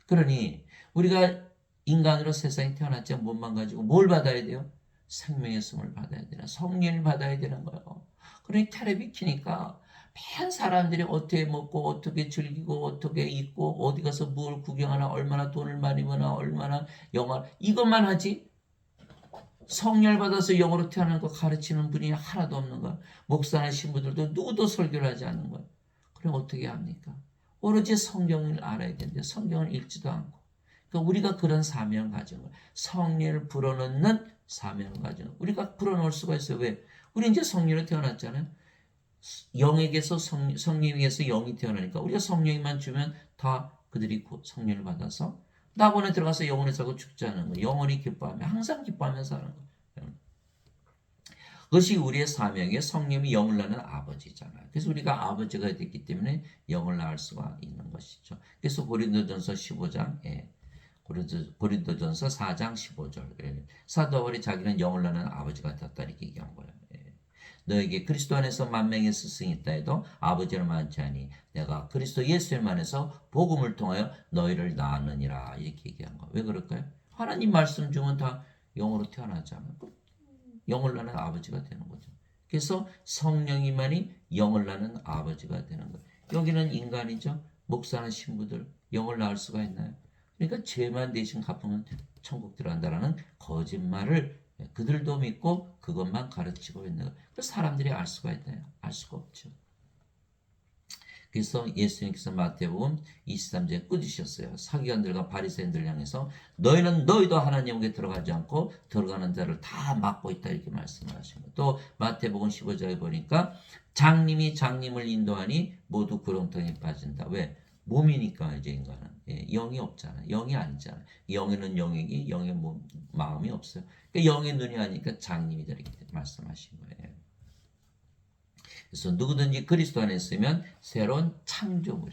그러니 우리가 인간으로 세상에 태어났지만 몸만 가지고 뭘 받아야 돼요? 생명의 숨을 받아야 되나? 성령을 받아야 되는 거예요. 그러니 텔레비 키니까 맨 사람들이 어떻게 먹고 어떻게 즐기고 어떻게 입고 어디 가서 뭘 구경하나 얼마나 돈을 많이 버나 얼마나 영화 이것만 하지 성령을 받아서 영으로 태어나는 거 가르치는 분이 하나도 없는 거야. 목사나 신부들도 누구도 설교를 하지 않는 거야. 그럼 어떻게 합니까? 오로지 성경을 알아야 되는데 성경을 읽지도 않고 그러니까 우리가 그런 사명을 가진 거야. 성령을 불어넣는 사명을 가진 거야. 우리가 불어넣을 수가 있어요. 왜? 우리 이제 성령으로 태어났잖아요. 영에게서 성령에게서 영이 태어나니까 우리가 성령만 주면 다 그들이 성령을 받아서 낙원에 들어가서 영원히 살고 죽지 않는 거예요. 영원히 기뻐하며 항상 기뻐하며 사는 거예요. 그것이 우리의 사명의 성령이 영을 낳는 아버지잖아요. 그래서 우리가 아버지가 됐기 때문에 영을 낳을 수가 있는 것이죠. 그래서 고린도전서 15장 고린도전서 4장 15절 사도 바울이 자기는 영을 낳는 아버지 같았다 이렇게 얘기한 거예요. 너에게 그리스도 안에서 만명의 스승이 있다 해도 아버지는 많지 않니 내가 그리스도 예수님 안에서 복음을 통하여 너희를 낳았느니라 이렇게 얘기한 거예요. 왜 그럴까요? 하나님 말씀 주면 다 영으로 태어나잖아요. 영을 낳는 아버지가 되는 거죠. 그래서 성령이만이 영을 낳는 아버지가 되는 거예요. 여기는 인간이죠. 목사나 신부들 영을 낳을 수가 있나요? 그러니까 죄만 대신 갚으면 천국 들어간다라는 거짓말을 그들도 믿고 그것만 가르치고 있는 거예요. 그래서 사람들이 알 수가 있나요? 알 수가 없죠. 그래서 예수님께서 마태복음 23장에 꾸짖으셨어요. 사기관들과 바리새인들 향해서 너희도 하나님에게 들어가지 않고 들어가는 자를 다 막고 있다 이렇게 말씀을 하신 거예요. 또 마태복음 15장에 보니까 장님이 장님을 인도하니 모두 구렁텅이에 빠진다. 왜? 몸이니까 이제 인간은 영이 없잖아. 영이 아니잖아. 영에는 영이기 영의 마음이 없어요. 그러니까 영의 눈이 아니니까 장님이다 이렇게 말씀하신 거예요. 그래서 누구든지 그리스도 안에 있으면 새로운 창조물.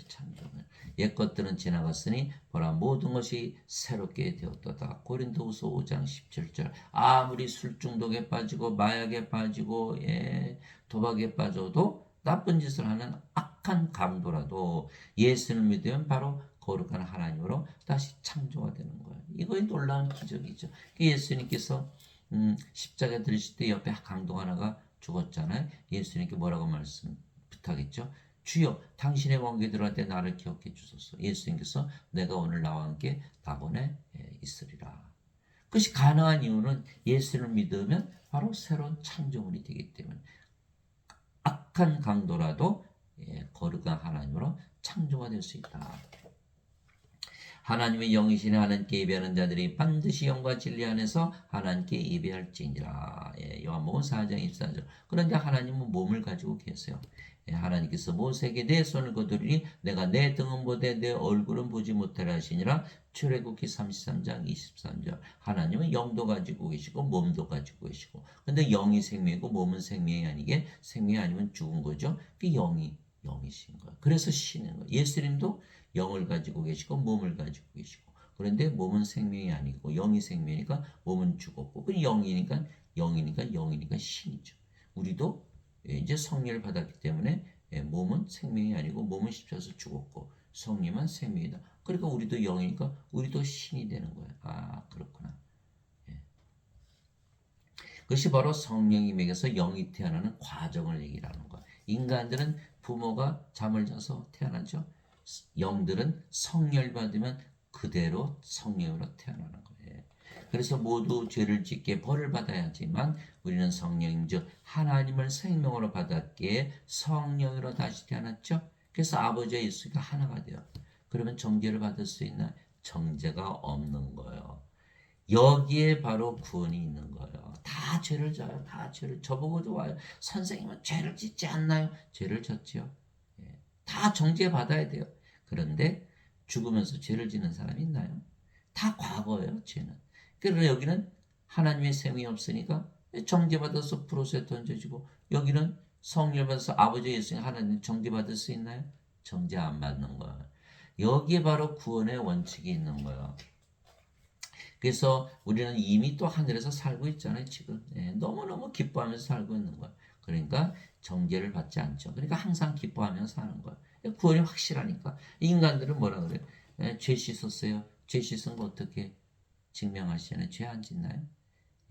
옛 것들은 지나갔으니 보라 모든 것이 새롭게 되었도다. 고린도후서 5장 17절. 아무리 술 중독에 빠지고 마약에 빠지고 도박에 빠져도 나쁜 짓을 하는 악한 강도라도 예수를 믿으면 바로 거룩한 하나님으로 다시 창조가 되는 거예요. 이거의 놀라운 기적이죠. 예수님께서 십자가에 들으실 때 옆에 강도 하나가 죽었잖아요. 예수님께 뭐라고 부탁했죠? 주여 당신의 왕국에 들어갈 때 나를 기억해 주소서. 예수님께서 내가 오늘 나와 함께 낙원에 있으리라. 그것이 가능한 이유는 예수를 믿으면 바로 새로운 창조물이 되기 때문에 악한 강도라도 거룩한 하나님으로 창조가 될 수 있다. 하나님의 영이신 하나님께 예배하는 자들이 반드시 영과 진리 안에서 하나님께 예배할지니라. 요한복음 4장 24절. 그런데 하나님은 몸을 가지고 계세요. 하나님께서 모세에게 내 손을 거두리니 내가 내 등은 보되 내 얼굴은 보지 못하라 하시니라. 출애굽기 33장 23절. 하나님은 영도 가지고 계시고 몸도 가지고 계시고 근데 영이 생명이고 몸은 생명이 아니게 생명이 아니면 죽은 거죠. 그 영이신 거예요. 그래서 신인 거예요. 예수님도 영을 가지고 계시고 몸을 가지고 계시고 그런데 몸은 생명이 아니고 영이 생명이니까 몸은 죽었고 그 영이니까 신이죠. 우리도 이제 성령을 받았기 때문에 몸은 생명이 아니고 몸은 십자가에서 죽었고 성령만 생명이다. 그러니까 우리도 영이니까 우리도 신이 되는 거예요. 아 그렇구나. 그것이 바로 성령님에게서 영이 태어나는 과정을 얘기하는 거예요. 인간들은 부모가 잠을 자서 태어나죠. 영들은 성령을 받으면 그대로 성령으로 태어나는 거예요. 그래서 모두 죄를 짓게 벌을 받아야 하지만 우리는 성령 즉 하나님을 생명으로 받았기에 성령으로 다시 태어났죠. 그래서 아버지와 예수가 하나가 돼요. 그러면 정죄를 받을 수 있나? 정죄가 없는 거예요. 여기에 바로 구원이 있는 거예요. 다 죄를 져요. 다 죄를 저보고도 와요. 선생님은 죄를 짓지 않나요? 죄를 졌지요. 예. 다 정죄 받아야 돼요. 그런데 죽으면서 죄를 짓는 사람이 있나요? 다 과거예요. 죄는. 그러나 여기는 하나님의 생명이 없으니까 정죄받아서 프로스에 던져지고 여기는 성령 받아서 아버지 예수님 하나님 정죄받을 수 있나요? 정죄 안 받는 거예요. 여기에 바로 구원의 원칙이 있는 거예요. 그래서 우리는 이미 또 하늘에서 살고 있잖아요, 지금. 예, 너무너무 기뻐하면서 살고 있는 거예요. 그러니까 정죄를 받지 않죠. 그러니까 항상 기뻐하면서 사는 거예요. 구원이 확실하니까. 인간들은 뭐라 그래요? 예, 죄 씻었어요. 죄 씻은 거 어떻게 증명하시나요? 죄 안 짓나요?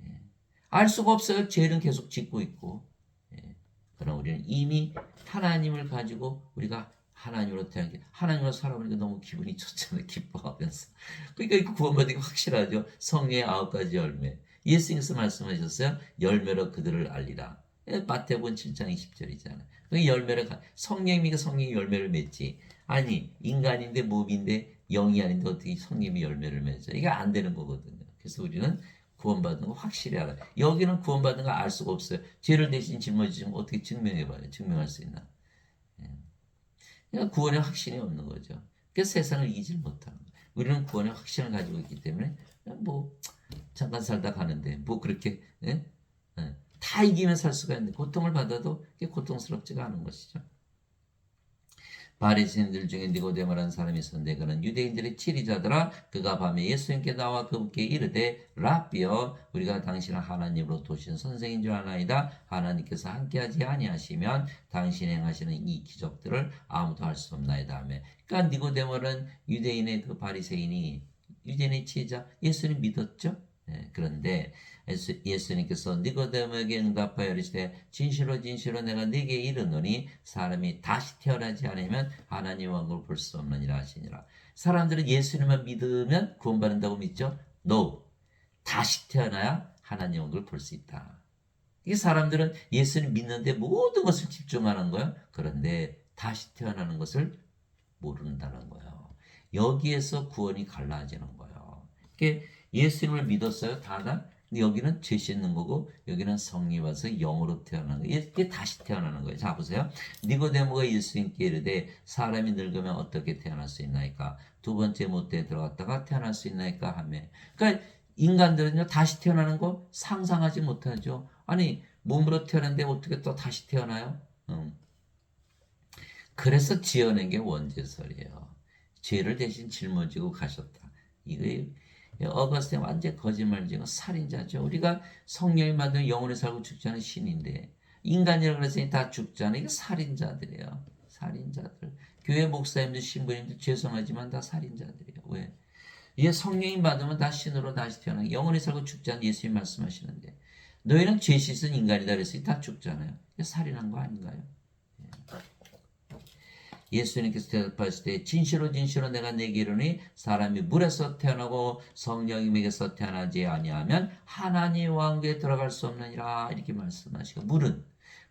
예. 알 수가 없어요. 죄는 계속 짓고 있고. 예. 그럼 우리는 이미 하나님을 가지고 우리가 하나님으로 태어나게 하나님으로 살아보니까 너무 기분이 좋잖아요. 기뻐하면서. 그러니까 이 구원받은 게 확실하죠. 성령의 9가지 열매. 예수님께서 말씀하셨어요. 열매로 그들을 알리라. 마태복음 7장 20절이잖아요. 그 열매를 성령이니까 성령이 열매를 맺지. 아니 인간인데 몸인데 영이 아닌데 어떻게 성령이 열매를 맺죠? 이게 안 되는 거거든요. 그래서 우리는 구원받은 거 확실히 알아요. 여기는 구원받은 거 알 수가 없어요. 죄를 대신 짊어지면 어떻게 증명해봐요? 증명할 수 있나? 그러니까 구원의 확신이 없는 거죠. 그래서 세상을 이기질 못하는 거예요. 우리는 구원의 확신을 가지고 있기 때문에 뭐 잠깐 살다 가는데 뭐 그렇게 예? 예. 다 이기면 살 수가 있는데 고통을 받아도 그게 고통스럽지가 않은 것이죠. 바리새인들 중에 니고데모라는 사람이 있었는데 그는 유대인들의 치리자더라. 그가 밤에 예수님께 나와 그분께 이르되 라비여 우리가 당신을 하나님으로 도신 선생인 줄 아나이다. 하나님께서 함께하지 아니하시면 당신이 행하시는 이 기적들을 아무도 할 수 없나이다 하며. 그러니까 니고데모는 유대인의 그 바리새인이 유대인의 치리자 예수님 믿었죠. 네, 그런데 예수님께서 니고데모에게 응답하여 이르시되 진실로 진실로 내가 네게 이르노니 사람이 다시 태어나지 않으면 하나님 왕국을 볼 수 없느니라 하시니라. 사람들은 예수님만 믿으면 구원받는다고 믿죠? No. 다시 태어나야 하나님 왕국을 볼 수 있다. 이 사람들은 예수님 믿는데 모든 것을 집중하는 거예요. 그런데 다시 태어나는 것을 모른다는 거예요. 여기에서 구원이 갈라지는 거예요. 예수님을 믿었어요. 다만 여기는 죄 씻는 거고 여기는 성리 와서 영으로 태어나는 거예요. 이게 다시 태어나는 거예요. 자 보세요. 니고데모가 예수님께 이르되 사람이 늙으면 어떻게 태어날 수 있나이까? 두 번째 못대에 들어갔다가 태어날 수 있나이까 하며. 그러니까 인간들은요 다시 태어나는 거 상상하지 못하죠. 아니 몸으로 태어났는데 어떻게 또 다시 태어나요? 그래서 지어낸 게 원죄설이에요. 죄를 대신 짊어지고 가셨다. 이거 어거스틴 완전 거짓말이고 살인자죠. 우리가 성령이 받은 영혼에 살고 죽지 않은 신인데 인간이라고 그랬으니 다 죽잖아요. 이게 살인자들이에요. 살인자들. 교회 목사님들 신부님들 죄송하지만 다 살인자들이에요. 왜? 이제 성령이 받으면 다 신으로 다시 태어나 영혼에 살고 죽지 않은 예수님 말씀하시는데 너희는 죄 씻은 인간이다 그랬으니 다 죽잖아요. 살인한 거 아닌가요? 예수님께서 대답하실 때 진실로 진실로 내가 내게 이르니 사람이 물에서 태어나고 성령님에게서 태어나지 아니하면 하나님 왕국에 들어갈 수 없느니라 이렇게 말씀하시고 물은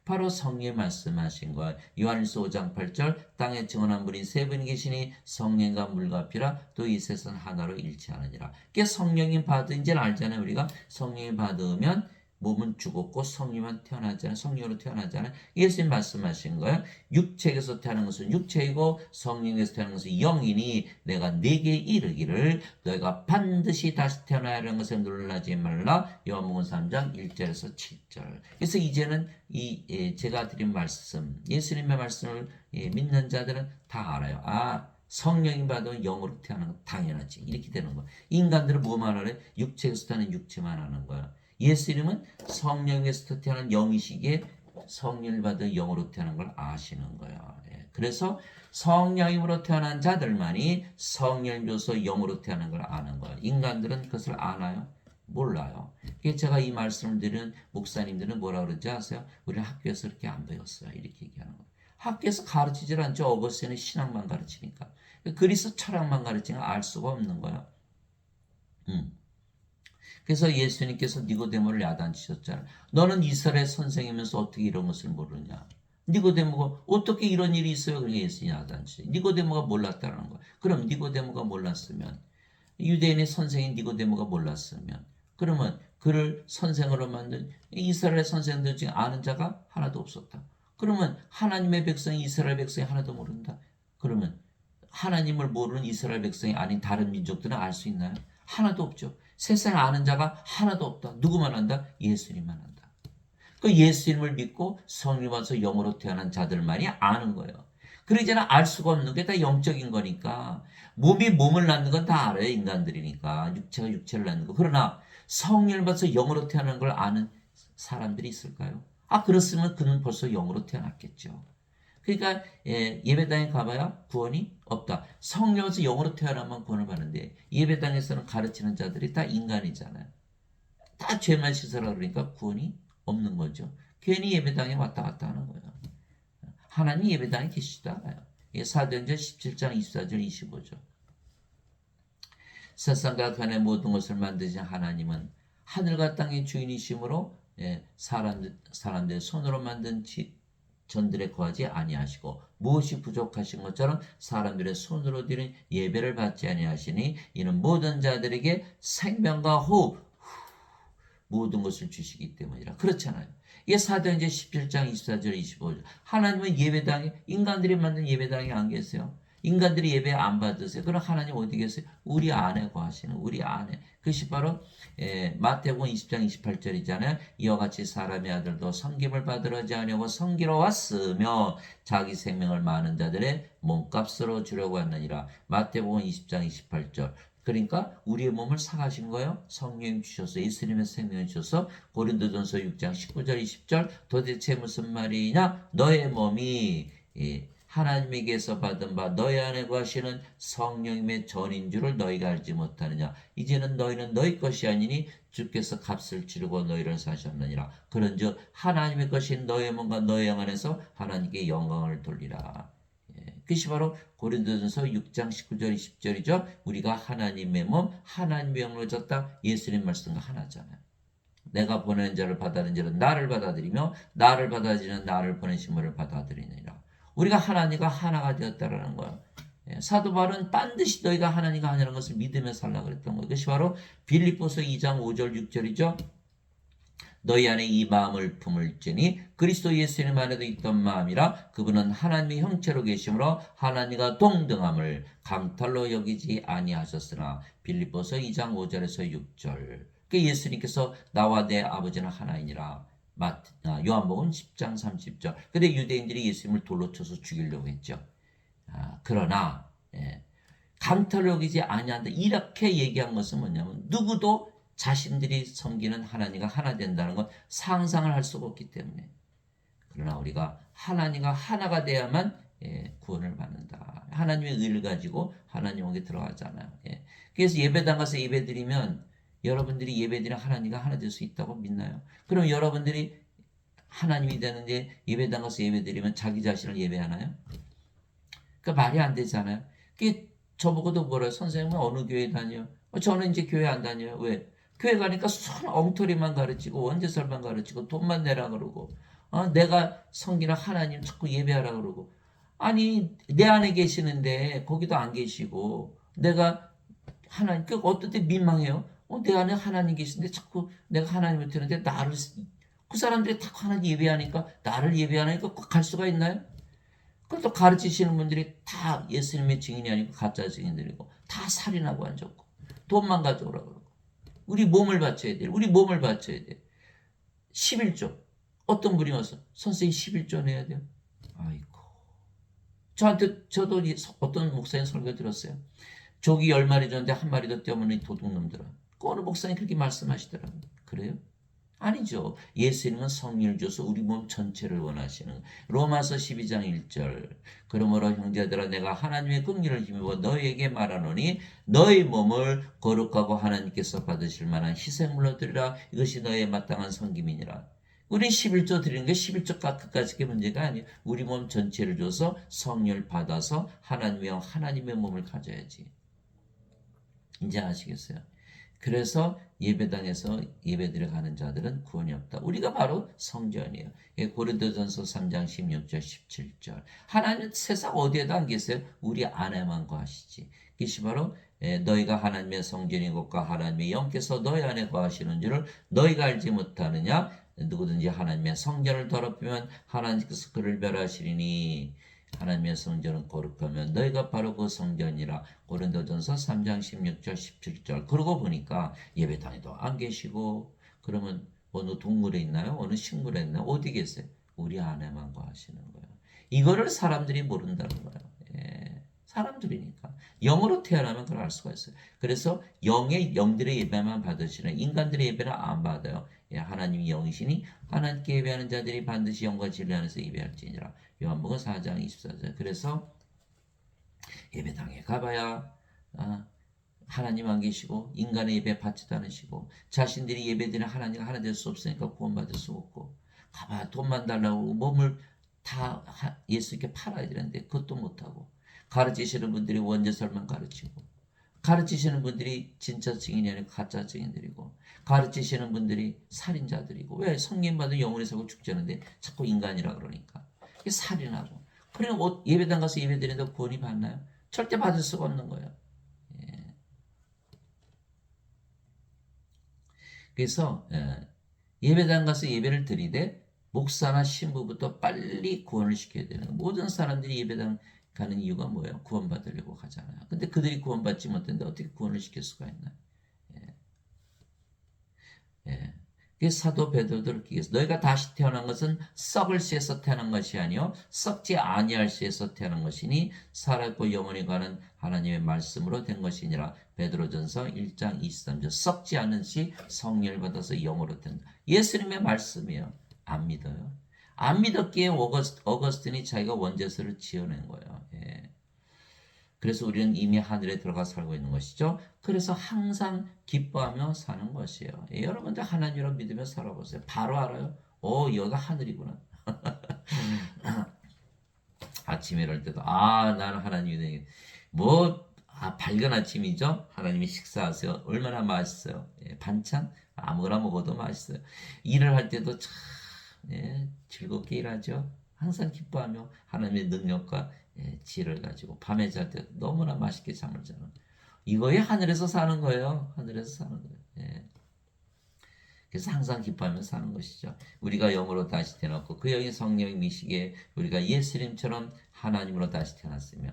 바로 성령이 말씀하신 거예요. 요한일서 5장 8절 땅에 증언한 분이 세 분이 계시니 성령과 물과 피라 또 이 셋은 하나로 일치하느니라. 그게 성령님 받은 이제 알잖아요. 우리가 성령님 받으면 몸은 죽었고 성령만 태어나잖아요. 성령으로 태어나잖아요. 예수님 말씀하신 거예요. 육체에서 태어난 것은 육체이고 성령에서 태어난 것은 영이니 내가 네게 이르기를 너희가 반드시 다시 태어나야 하는 것에 놀라지 말라. 요한복음 3장 1절에서 7절. 그래서 이제는 제가 드린 말씀, 예수님의 말씀을 믿는 자들은 다 알아요. 성령이 받으면 영으로 태어나는 건 당연하지. 이렇게 되는 거야. 인간들은 뭐만 알아요? 육체에서 태어난 육체만 하는 거야. 예수님은 성령에서 태어난 영이시기에 성령을 받은 영으로 태어난 걸 아시는 거야. 그래서 성령으로 태어난 자들만이 성령 줘서 영으로 태어난 걸 아는 거야. 인간들은 그것을 아나요? 몰라요. 제가 이 말씀을 드리는 목사님들은 뭐라 그러지 아세요? 우리는 학교에서 이렇게 안 배웠어요. 이렇게 얘기하는 거예요. 학교에서 가르치질 않죠. 어거스틴은 신학만 가르치니까. 그리스 철학만 가르치니까 알 수가 없는 거야. 그래서 예수님께서 니고데모를 야단치셨잖아요. 너는 이스라엘 선생이면서 어떻게 이런 것을 모르냐. 니고데모가 어떻게 이런 일이 있어요? 그러니까 예수님이 야단치죠. 니고데모가 몰랐다는 거예요. 그럼 니고데모가 몰랐으면, 유대인의 선생인 니고데모가 몰랐으면, 그러면 그를 선생으로 만든 이스라엘 선생들 중에 아는 자가 하나도 없었다. 그러면 하나님의 백성이 이스라엘 백성이 하나도 모른다. 그러면 하나님을 모르는 이스라엘 백성이 아닌 다른 민족들은 알 수 있나요? 하나도 없죠. 세상에 아는 자가 하나도 없다. 누구만 안다? 예수님만 안다. 그 예수님을 믿고 성령 받아서 영으로 태어난 자들만이 아는 거예요. 그러잖아. 알 수가 없는 게 다 영적인 거니까. 몸이 몸을 낳는 건 다 알아요. 인간들이니까. 육체가 육체를 낳는 거. 그러나 성령을 받아서 영으로 태어난 걸 아는 사람들이 있을까요? 아, 그렇으면 그는 벌써 영으로 태어났겠죠. 그러니까 예배당에 가봐야 구원이 없다. 성령에서 영으로 태어나면 구원을 받는데 예배당에서는 가르치는 자들이 다 인간이잖아요. 다 죄만 씻으라 그러니까 구원이 없는 거죠. 괜히 예배당에 왔다 갔다 하는 거예요. 하나님 예배당에 계시지도 않아요. 사도행전 17장 24절 25절. 세상과 간의 모든 것을 만드신 하나님은 하늘과 땅의 주인이시므로 사람들의 손으로 만든 전들에 거하지 아니하시고 무엇이 부족하신 것처럼 사람들의 손으로 드린 예배를 받지 아니하시니 이는 모든 자들에게 생명과 호흡 모든 것을 주시기 때문이라. 그렇잖아요. 이게 사도행전 17장 24절 25절. 하나님은 예배당에 인간들이 만든 예배당에 안 계세요. 인간들이 예배 안 받으세요. 그럼 하나님 어디 계세요? 우리 안에 거하시는 우리 안에. 그것이 바로 마태복음 20장 28절이잖아요. 이와 같이 사람의 아들도 섬김을 받으러 하지 아니하고 섬기러 왔으며 자기 생명을 많은 자들의 몸값으로 주려고 하느니라. 마태복음 20장 28절. 그러니까 우리의 몸을 사가신 거예요. 성령 주셔서 예수님의 생명을 주셔서. 고린도전서 6장 19절 20절. 도대체 무슨 말이냐? 너의 몸이 하나님에게서 받은 바 너희 안에 거하시는 성령님의 전인 줄을 너희가 알지 못하느냐. 이제는 너희는 너희 것이 아니니 주께서 값을 치르고 너희를 사셨느니라. 그런즉 하나님의 것인 너의 몸과 너의 영 안에서 하나님께 영광을 돌리라. 그것이 바로 고린도전서 6장 19절 20절이죠. 우리가 하나님의 몸, 하나님의 영으로 졌다. 예수님 말씀과 하나잖아요. 내가 보내는 자를 받아들이는 자는 나를 받아들이며 나를 받아들이는 나를 보내신 분을 받아들이느니라. 우리가 하나님과 하나가 되었다라는 거예요. 사도 바울은 반드시 너희가 하나님과 하나라는 것을 믿으며 살라 그랬던 거예요. 그것이 바로 빌립보서 2장 5절 6절이죠. 너희 안에 이 마음을 품을지니 그리스도 예수님 안에도 있던 마음이라 그분은 하나님의 형체로 계심으로 하나님과 동등함을 강탈로 여기지 아니하셨으나. 빌립보서 2장 5절에서 6절. 그 예수님께서 나와 내 아버지는 하나이니라. 요한복음 10장 30절. 근데 유대인들이 예수님을 돌로 쳐서 죽이려고 했죠. 그러나 강탈로 여기지 아니한다. 이렇게 얘기한 것은 뭐냐면 누구도 자신들이 섬기는 하나님과 하나 된다는 건 상상을 할 수가 없기 때문에. 그러나 우리가 하나님과 하나가 돼야만 구원을 받는다. 하나님의 의를 가지고 하나님에게 들어가잖아요. 그래서 예배당 가서 예배드리면 여러분들이 예배드리는 하나님과 하나 될 수 있다고 믿나요? 그럼 여러분들이 하나님이 되는데 예배당 가서 예배드리면 자기 자신을 예배하나요? 그러니까 말이 안 되잖아요. 그게 저보고도 뭐래요? 선생님은 어느 교회 다녀요? 저는 이제 교회 안 다녀요. 왜? 교회 가니까 손 엉터리만 가르치고 원죄설만 가르치고 돈만 내라 그러고 내가 섬기는 하나님 자꾸 예배하라 그러고. 아니 내 안에 계시는데 거기도 안 계시고 내가 하나님 어떨 때 민망해요. 내 안에 하나님 계신데 자꾸 내가 하나님을 드는데 나를 그 사람들이 다 하나님 예배하니까 나를 예배하니까 갈 수가 있나요? 그럼 또 가르치시는 분들이 다 예수님의 증인이 아니고 가짜 증인들이고 다 살인하고 앉았고 돈만 가져오라고 그러고. 우리 몸을 바쳐야 돼. 우리 몸을 바쳐야 돼. 11조. 어떤 분이 와서 선생님 11조 내야 돼요. 아이고. 저도 어떤 목사님 설교 들었어요. 조기 10마리 줬는데 한 마리도 떼어먹는 도둑놈들아. 어느 목사님 그렇게 말씀하시더라고요. 그래요? 아니죠. 예수님은 성령을 줘서 우리 몸 전체를 원하시는. 로마서 12장 1절. 그러므로 형제들아 내가 하나님의 긍휼을 힘입어 너희에게 말하노니 너희 몸을 거룩하고 하나님께서 받으실 만한 희생물로 드리라. 이것이 너희의 마땅한 섬김이니라. 우리 11조 드리는 게 11조 깎기까지의 문제가 아니에요. 우리 몸 전체를 줘서 성령을 받아서 하나님의 몸을 가져야지. 이제 아시겠어요? 그래서 예배당에서 예배드려 가는 자들은 구원이 없다. 우리가 바로 성전이에요. 예, 고린도전서 3장 16절 17절. 하나님은 세상 어디에도 안 계세요. 우리 안에만 거하시지. 이것이 바로 너희가 하나님의 성전인 것과 하나님의 영께서 너희 안에 거하시는 줄을 너희가 알지 못하느냐. 누구든지 하나님의 성전을 더럽히면 하나님께서 그를 멸하시리니 하나님의 성전은 거룩하면 너희가 바로 그 성전이라. 고린도전서 3장 16절 17절. 그러고 보니까 예배당에도 안 계시고, 그러면 어느 동물에 있나요? 어느 식물에 있나요? 어디 계세요? 우리 안에만 거하시는 거예요. 이거를 사람들이 모른다는 거예요. 예. 사람들이니까 영으로 태어나면 그걸 알 수가 있어요. 그래서 영들의 예배만 받으시는, 인간들의 예배는 안 받아요. 예, 하나님이 영이시니 하나님께 예배하는 자들이 반드시 영과 진리 안에서 예배할지니라. 요한복음 4장 24절. 그래서 예배당에 가봐야 하나님 안 계시고 인간의 예배 받지도 않으시고 자신들이 예배드리는 하나님과 하나 될 수 없으니까 구원받을 수 없고, 가봐야 돈만 달라고 몸을 다 예수께 팔아야 되는데 그것도 못하고, 가르치시는 분들이 원죄설만 가르치고, 가르치시는 분들이 진짜 증인이 아니고 가짜 증인들이고, 가르치시는 분들이 살인자들이고. 왜? 성령 받은 영혼이 살고 죽지 않는데 자꾸 인간이라 그러니까 이게 살인하고. 그럼 예배당 가서 예배드리는데 구원이 받나요? 절대 받을 수가 없는 거예요. 예. 그래서 예배당 가서 예배를 드리되 목사나 신부부터 빨리 구원을 시켜야 되는 거예요. 모든 사람들이 예배당 가는 이유가 뭐예요? 구원받으려고 가잖아요. 근데 그들이 구원받지 못했는데 어떻게 구원을 시킬 수가 있나요? 예. 예. 그래서 사도 베드로도 이렇게 얘기했어. 너희가 다시 태어난 것은 썩을 씨에서 태어난 것이 아니요 썩지 아니할 씨에서 태어난 것이니 살았고 영원히 가는 하나님의 말씀으로 된 것이니라. 베드로전서 1장 23절. 썩지 않은 씨, 성령을 받아서 영으로 된다. 예수님의 말씀이에요. 안 믿어요. 안 믿었기에 어거스틴이 자기가 원죄서를 지어낸 거예요. 예. 그래서 우리는 이미 하늘에 들어가 살고 있는 것이죠. 그래서 항상 기뻐하며 사는 것이에요. 예, 여러분들 하나님을 믿으며 살아보세요. 바로 알아요. 여기가 하늘이구나. 아침에 이럴 때도 나는 하나님이 밝은 아침이죠. 하나님이 식사하세요. 얼마나 맛있어요. 예, 반찬 아무거나 먹어도 맛있어요. 일을 할 때도 참 즐겁게 일하죠. 항상 기뻐하며 하나님의 능력과 지혜를 가지고 밤에 잘 때 너무나 맛있게 잠을 자는, 이거에 하늘에서 사는 거예요. 하늘에서 사는 거예요. 예. 그래서 항상 기뻐하며 사는 것이죠. 우리가 영으로 다시 태어났고 그 영이 성령의 미시기에 우리가 예수님처럼 하나님으로 다시 태어났으며,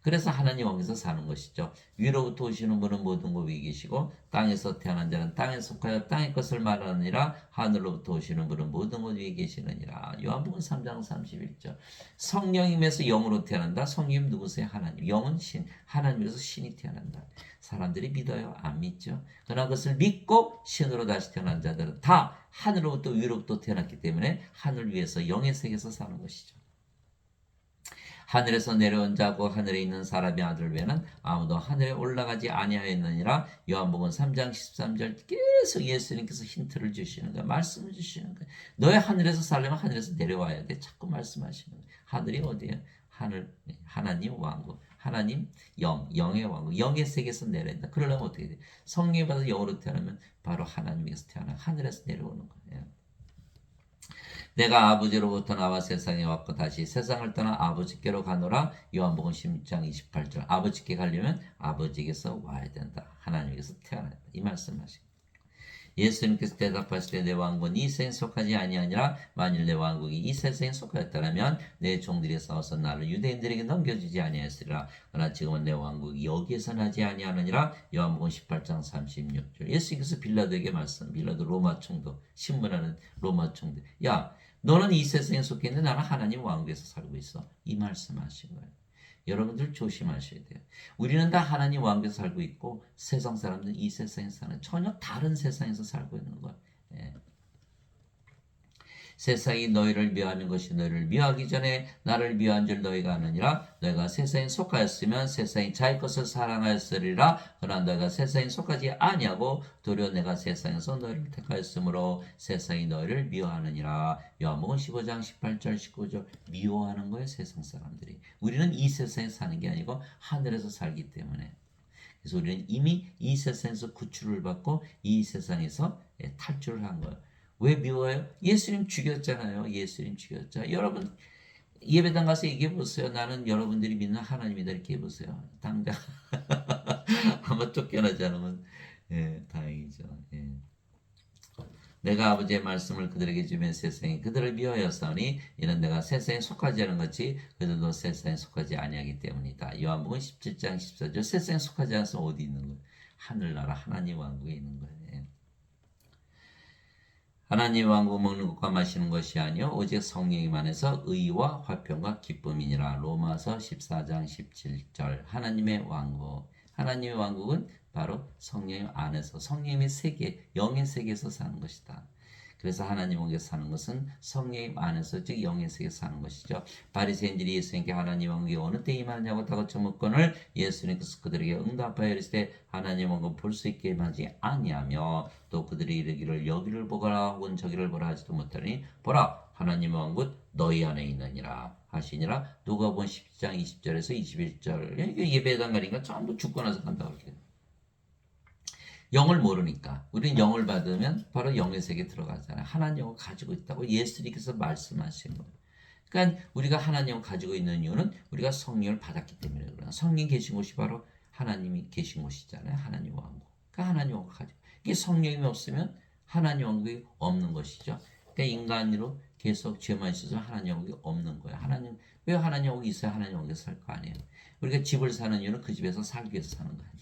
그래서 하나님 왕에서 사는 것이죠. 위로부터 오시는 분은 모든 곳 위에 계시고 땅에서 태어난 자는 땅에 속하여 땅의 것을 말하느니라. 하늘로부터 오시는 분은 모든 곳 위에 계시느니라. 요한복음 3장 31절. 성령임에서 영으로 태어난다. 성령님 누구세요? 하나님. 영은 신. 하나님에서 신이 태어난다. 사람들이 믿어요? 안 믿죠. 그러나 그것을 믿고 신으로 다시 태어난 자들은 다 하늘로부터 위로부터 태어났기 때문에 하늘 위에서 영의 세계에서 사는 것이죠. 하늘에서 내려온 자고 하늘에 있는 사람의 아들 외에는 아무도 하늘에 올라가지 아니하였느니라. 요한복음 3장 13절. 계속 예수님께서 힌트를 주시는 거예요. 말씀을 주시는 거예요. 너의 하늘에서 살려면 하늘에서 내려와야 돼. 자꾸 말씀하시는 거예요. 하늘이 어디예요? 하나님 왕국. 하나님 영의 왕국. 영의 세계에서 내려온다. 그러려면 어떻게 돼? 성령이 받아서 영으로 태어나면 바로 하나님에서 태어나 하늘에서 내려오는 거예요. 내가 아버지로부터 나와 세상에 왔고 다시 세상을 떠나 아버지께로 가노라. 요한복음 10장 28절. 아버지께 가려면 아버지께서 와야 된다. 하나님께서 태어나야 된다. 이 말씀하십니다. 예수님께서 대답하실 때 내 왕국은 이 세상에 속하지 아니하니라. 만일 내 왕국이 이 세상에 속하였다면 내 종들이 싸워서 나를 유대인들에게 넘겨주지 아니하였으리라. 그러나 지금은 내 왕국이 여기에서 나지 아니하느니라. 요한복음 18장 36절. 예수님께서 빌라도에게 말씀. 빌라도 로마 총독, 신문하는 로마 총독. 야, 너는 이 세상에 속해 있는데 나는 하나님 왕국에서 살고 있어. 이 말씀하신 거예요. 여러분들 조심하셔야 돼요. 우리는 다 하나님 왕국에서 살고 있고 세상 사람들은 이 세상에서 사는 전혀 다른 세상에서 살고 있는 거예요. 예. 세상이 너희를 미워하는 것이 너희를 미워하기 전에 나를 미워한 줄 너희가 아느니라. 너희가 세상에 속하였으면 세상이 자기 것을 사랑하였으리라. 그러나 너희가 세상에 속하지 아니하고 도리어 내가 세상에서 너희를 택하였으므로 세상이 너희를 미워하느니라. 요한복음 15장 18절 19절. 미워하는 거예요, 세상 사람들이. 우리는 이 세상에 사는 게 아니고 하늘에서 살기 때문에. 그래서 우리는 이미 이 세상에서 구출을 받고 이 세상에서 탈출을 한 거예요. 왜 미워요? 예수님 죽였잖아요. 예수님 죽였죠. 여러분 예배당 가서 얘기해 보세요. 나는 여러분들이 믿는 하나님이다 이렇게 해보세요. 당장 아마 쫓겨나지 않으면 다행이죠. 예. 내가 아버지의 말씀을 그들에게 주면 세상이 그들을 미워하였사오니 이는 내가 세상에 속하지 않은 것이 그들도 세상에 속하지 아니하기 때문이다. 요한복음 17장 14절. 세상에 속하지 않아서 어디 있는 거예요? 하늘나라 하나님 왕국에 있는 거예요. 하나님 왕국 먹는 것과 마시는 것이 아니요 오직 성령님 안에서 의와 화평과 기쁨이니라. 로마서 14장 17절. 하나님의 왕국. 하나님의 왕국은 바로 성령님 안에서 성령님의 세계, 영의 세계에서 사는 것이다. 그래서 하나님 왕국에서 사는 것은 성령님 안에서 즉 영의 세계에서 사는 것이죠. 바리새인들이 예수님께 하나님 왕국이 어느 때 임하느냐고 다그쳐 묻거늘 예수님께서 그들에게 응답하여 이르시되 하나님 왕국 볼 수 있게 하지 아니하며 또 그들이 이르기를 여기를 보거라 혹은 저기를 보라 하지도 못하니 보라 하나님 왕국 너희 안에 있느니라 하시니라. 누가복음 10장 20절에서 21절. 이게 예배당 가니까 전부 죽고 나서 간다고 그렇게. 영을 모르니까 우리는 영을 받으면 바로 영의 세계에 들어가잖아요. 하나님 영을 가지고 있다고 예수님께서 말씀하신 거예요. 그러니까 우리가 하나님 영을 가지고 있는 이유는 우리가 성령을 받았기 때문에 그래요. 성령 계신 곳이 바로 하나님이 계신 곳이잖아요. 하나님 왕국. 그러니까 하나님 영을 가지고 이게 성령이 없으면 하나님 왕국이 없는 것이죠. 그러니까 인간으로 계속 죄만 있어서 하나님 왕국이 없는 거예요. 하나님 왜 하나님 왕국이 있어야 하나님 왕국에서 살 거 아니에요. 우리가 집을 사는 이유는 그 집에서 살기 위해서 사는 거 아니에요.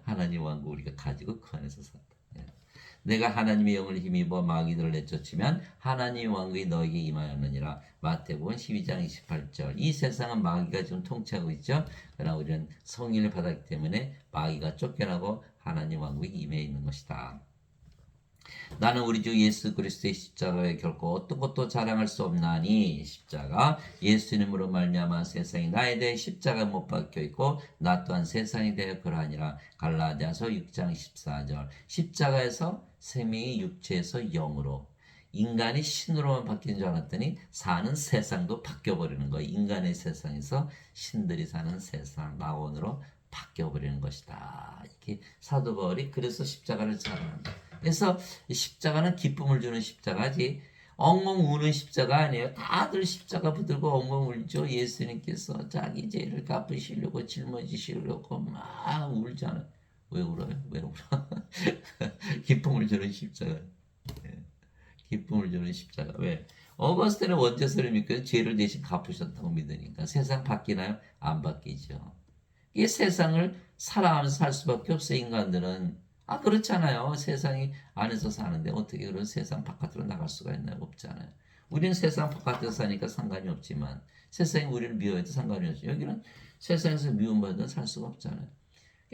하나님 왕국 우리가 가지고 그 안에서 산다. 내가 하나님의 영을 힘입어 마귀들을 내쫓으면 하나님의 왕국이 너에게 임하였느니라. 마태복음 12장 28절. 이 세상은 마귀가 지금 통치하고 있죠. 그러나 우리는 성령을 받았기 때문에 마귀가 쫓겨나고 하나님 왕국이 임해 있는 것이다. 나는 우리 주 예수 그리스도의 십자가에 결코 어떤 것도 자랑할 수 없나니 십자가 예수님으로 말미암아 세상이 나에 대해 십자가 못 박혀 있고 나 또한 세상에 대해 그러하니라. 갈라디아서 6장 14절. 십자가에서 생명이 육체에서 영으로 인간이 신으로만 바뀌는 줄 알았더니 사는 세상도 바뀌어버리는 거예요. 인간의 세상에서 신들이 사는 세상 낙원으로 바뀌어버리는 것이다. 이렇게 사도 바울이 그래서 십자가를 자랑한다. 그래서 십자가는 기쁨을 주는 십자가지 엉엉 우는 십자가 아니에요. 다들 십자가 붙들고 엉엉 울죠. 예수님께서 자기 죄를 갚으시려고 짊어지시려고 막 울잖아요. 왜 울어요? 왜 울어? 기쁨을 주는 십자가. 기쁨을 주는 십자가. 왜? 어거스틴은 원죄서를 믿고 죄를 대신 갚으셨다고 믿으니까 세상 바뀌나요? 안 바뀌죠. 이 세상을 살아가면서 살 수밖에 없어요. 인간들은. 그렇잖아요. 세상이 안에서 사는데 어떻게 그런 세상 바깥으로 나갈 수가 있나요? 없잖아요. 우리는 세상 바깥에서 사니까 상관이 없지만 세상이 우리를 미워해도 상관이 없죠. 여기는 세상에서 미움받아도 살 수가 없잖아요.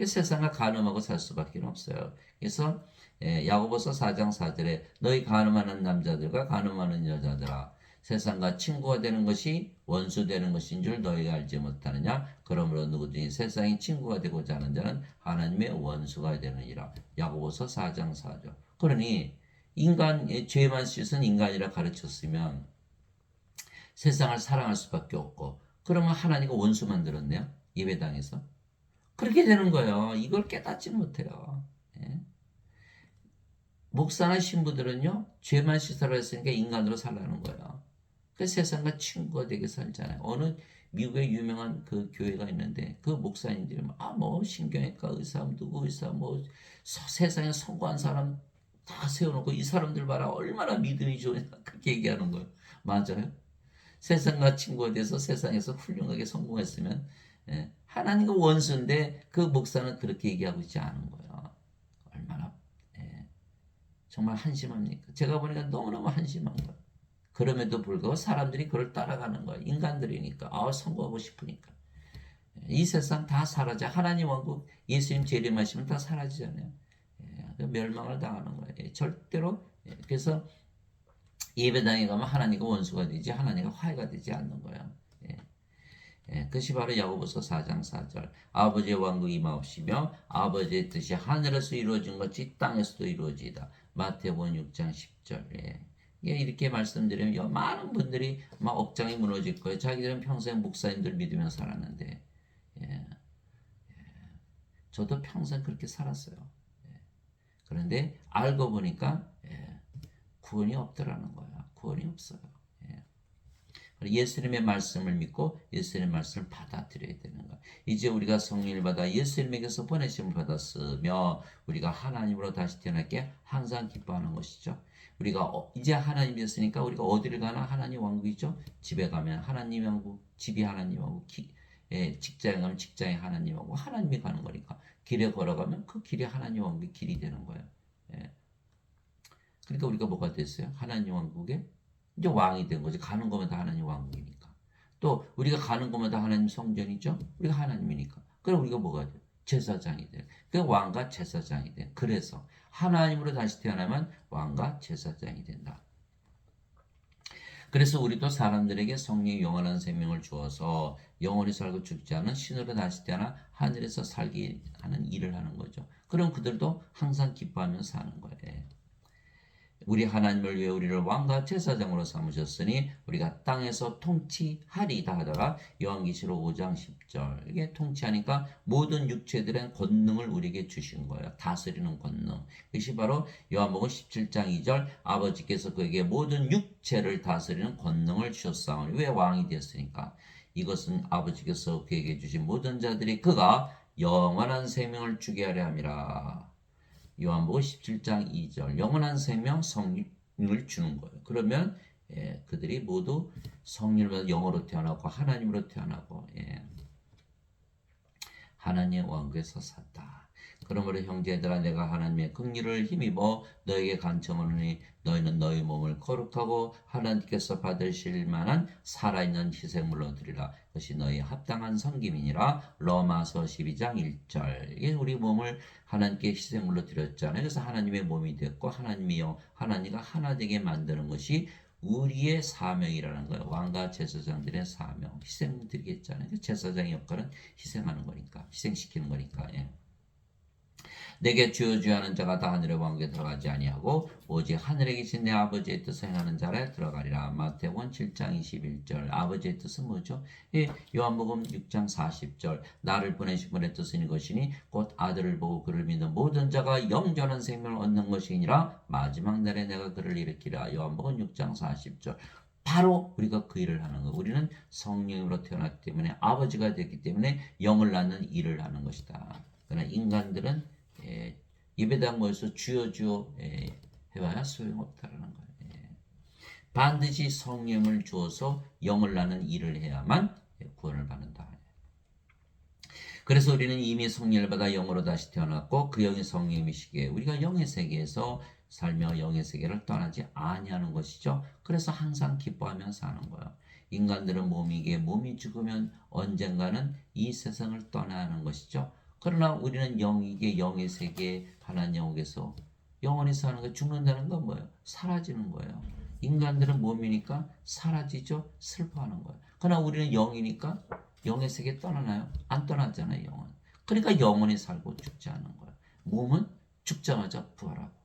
세상을 가늠하고 살 수밖에 없어요. 그래서 야고보서 4장 4절에 너희 가늠하는 남자들과 가늠하는 여자들아 세상과 친구가 되는 것이 원수 되는 것인 줄 너희가 알지 못하느냐. 그러므로 누구든지 세상이 친구가 되고자 하는 자는 하나님의 원수가 되느니라. 야고보서 4장 4절. 그러니 인간의 죄만 씻은 인간이라 가르쳤으면 세상을 사랑할 수밖에 없고 그러면 하나님과 원수 만들었네요. 예배당에서. 그렇게 되는 거예요. 이걸 깨닫지 못해요. 목사나 신부들은요. 죄만 씻으라 했으니까 인간으로 살라는 거예요. 그 세상과 친구가 되게 살잖아요. 어느 미국에 유명한 그 교회가 있는데 그 목사님들이 뭐 신경외과 의사, 누구 의사, 뭐 세상에 성공한 사람 다 세워놓고 이 사람들 봐라 얼마나 믿음이 좋으냐 그렇게 얘기하는 거예요. 맞아요. 세상과 친구가 돼서 세상에서 훌륭하게 성공했으면 하나님과 원수인데 그 목사는 그렇게 얘기하고 있지 않은 거예요. 얼마나 정말 한심합니까? 제가 보니까 너무너무 한심한 거예요. 그럼에도 불구하고 사람들이 그걸 따라가는 거예요. 인간들이니까. 성공하고 싶으니까. 이 세상 다 사라져. 하나님 왕국 예수님 재림하시면 다 사라지잖아요. 멸망을 당하는 거예요. 절대로. 그래서 예배당에 가면 하나님과 원수가 되지 하나님과 화해가 되지 않는 거예요. 그것이 바로 야고보서 4장 4절. 아버지의 왕국이 임하옵시며 아버지의 뜻이 하늘에서 이루어진 것이 땅에서도 이루어지이다. 마태복음 6장 10절. 이렇게 말씀드리면 많은 분들이 막 억장이 무너질 거예요. 자기들은 평생 목사님들 믿으며 살았는데 저도 평생 그렇게 살았어요. 예. 그런데 알고 보니까 구원이 없더라는 거야. 구원이 없어요. 예. 예수님의 말씀을 믿고 예수님의 말씀을 받아들여야 되는 거야. 이제 우리가 성령을 받아 예수님에게서 보내심을 받았으며 우리가 하나님으로 다시 태어났게 항상 기뻐하는 것이죠. 우리가 이제 하나님 됐으니까 우리가 어디를 가나 하나님 왕국이죠. 집에 가면 하나님 왕국, 집이 하나님 왕국, 직장에 가면 직장에 하나님 왕국, 하나님이 가는 거니까 길에 걸어가면 그 길이 하나님 왕국의 길이 되는 거예요. 예. 그러니까 우리가 뭐가 됐어요? 하나님 왕국의 이제 왕이 된 거지. 가는 곳마다 하나님 왕국이니까. 또 우리가 가는 곳마다 하나님 성전이죠. 우리가 하나님이니까. 그럼 우리가 뭐가 돼? 제사장이 돼. 그 왕과 제사장이 돼. 그래서 하나님으로 다시 태어나면 왕과 제사장이 된다. 그래서 우리도 사람들에게 성령의 영원한 생명을 주어서 영원히 살고 죽지 않은 신으로 다시 태어나 하늘에서 살게 하는 일을 하는 거죠. 그럼 그들도 항상 기뻐하면서 사는 거예요. 우리 하나님을 위해 우리를 왕과 제사장으로 삼으셨으니 우리가 땅에서 통치하리다 하다가 요한계시록 5장 10절 이게 통치하니까 모든 육체들의 권능을 우리에게 주신 거예요. 다스리는 권능. 그것이 바로 요한복음 17장 2절 아버지께서 그에게 모든 육체를 다스리는 권능을 주셨사오니 왜 왕이 되었으니까 이것은 아버지께서 그에게 주신 모든 자들이 그가 영원한 생명을 주게 하려 함이라. 요한복음 17장 2절 영원한 생명 성령을 주는 거예요. 그러면 그들이 모두 성령을 받아 영으로 태어나고 하나님으로 태어나고 하나님의 왕국에서 샀다. 그러므로 형제들아 내가 하나님의 긍휼을 힘입어 너에게 간청하노니 너희는 너희 몸을 거룩하고 하나님께서 받으실 만한 살아있는 희생물로 드리라. 그것이 너희 합당한 섬김이니라. 로마서 12장 1절. 이게 우리 몸을 하나님께 희생물로 드렸잖아요. 그래서 하나님의 몸이 됐고 하나님이요 하나님과 하나 되게 만드는 것이 우리의 사명이라는 거예요. 왕과 제사장들의 사명. 희생 드리겠잖아요. 제사장의 역할은 희생하는 거니까. 희생시키는 거니까. 내게 주여 주여 하는 자가 다 하늘의 왕국에 들어가지 아니하고 오직 하늘에 계신 내 아버지의 뜻을 행하는 자라 들어가리라. 마태복음 7장 21절. 아버지의 뜻은 뭐죠? 요한복음 6장 40절. 나를 보내신 분의 뜻은 이것이니 곧 아들을 보고 그를 믿는 모든 자가 영전한 생명을 얻는 것이니라. 마지막 날에 내가 그를 일으키라. 요한복음 6장 40절. 바로 우리가 그 일을 하는 거예요. 우리는 성령으로 태어났기 때문에 아버지가 됐기 때문에 영을 낳는 일을 하는 것이다. 그러나 인간들은 예배당 모여서 주여 주여 해봐야 소용없다라는 거예요. 반드시 성령을 주어서 영을 낳는 일을 해야만 구원을 받는다. 그래서 우리는 이미 성령을 받아 영으로 다시 태어났고 그 영이 성령이시기에 우리가 영의 세계에서 살며 영의 세계를 떠나지 아니하는 것이죠. 그래서 항상 기뻐하며 사는 거예요. 인간들은 몸이 죽으면 언젠가는 이 세상을 떠나야 하는 것이죠. 그러나 우리는 영이게 영의 세계 하나님 영국에서 영원히 사는 거 죽는다는 건 뭐예요? 사라지는 거예요. 인간들은 몸이니까 사라지죠. 슬퍼하는 거예요. 그러나 우리는 영이니까 영의 세계 떠나나요? 안 떠났잖아요. 영은. 그러니까 영원히 살고 죽지 않는 거예요. 몸은 죽자마자 부활하고.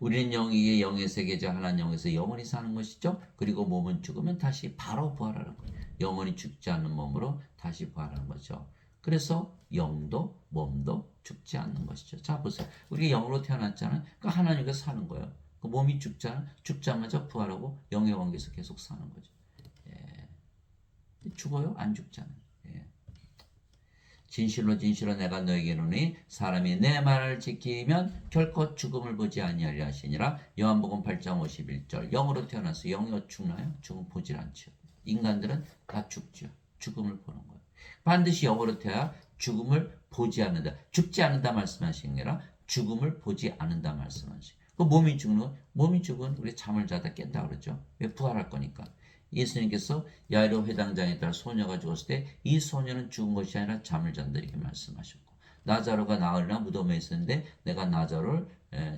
우리는 영이게 영의 세계자 하나님 영에서 영원히 사는 것이죠. 그리고 몸은 죽으면 다시 바로 부활하는 거예요. 영원히 죽지 않는 몸으로 다시 부활하는 거죠. 그래서 영도 몸도 죽지 않는 것이죠. 자 보세요. 우리가 영으로 태어났잖아요. 그러니까 하나님께서 사는 거예요. 그 몸이 죽자마자 부활하고 영의 왕국에서 계속 사는 거죠. 죽어요? 안 죽잖아요. 진실로 진실로 내가 너에게 이르노니 사람이 내 말을 지키면 결코 죽음을 보지 아니하리라 하시니라. 요한복음 8장 51절. 영으로 태어나서 영이 죽나요? 죽음 보질 않죠. 인간들은 다 죽죠. 죽음을 보는 거예요. 반드시 영으로 태어나 죽음을 보지 않는다. 죽지 않는다 말씀하시는 게 아니라 죽음을 보지 않는다 말씀하시는 거예요. 그 몸이 죽은 우리 잠을 자다 깬다 그러죠. 왜? 부활할 거니까. 예수님께서 야이로 회당장에 따라 소녀가 죽었을 때 이 소녀는 죽은 것이 아니라 잠을 잔다 이렇게 말씀하셨고 나자로가 나흘이나 무덤에 있었는데 내가 나자로를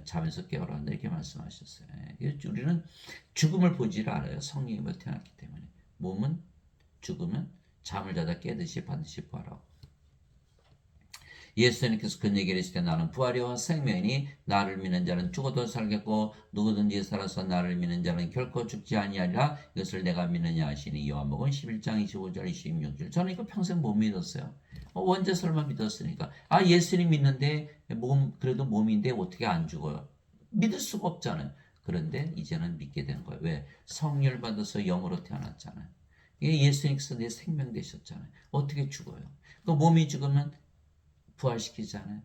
잠에서 깨우라 한다 이렇게 말씀하셨어요. 우리는 죽음을 보지를 않아요. 성령으로 태어났기 때문에. 몸은 죽으면 잠을 자다 깨듯이 반드시 부활하고 예수님께서 그런 얘기를 했을 때 나는 부활이와 생명이니 나를 믿는 자는 죽어도 살겠고 누구든지 살아서 나를 믿는 자는 결코 죽지 아니하리라. 이것을 내가 믿느냐 하시니 요한복음 11장 25절 26절. 저는 이거 평생 못 믿었어요. 원죄설만 믿었으니까. 예수님 믿는데 그래도 몸인데 어떻게 안 죽어요? 믿을 수가 없잖아요. 그런데 이제는 믿게 된 거예요. 왜? 성령을 받아서 영으로 태어났잖아요. 예수님께서 내 생명 되셨잖아요. 어떻게 죽어요? 그 몸이 죽으면 부활시키잖아요.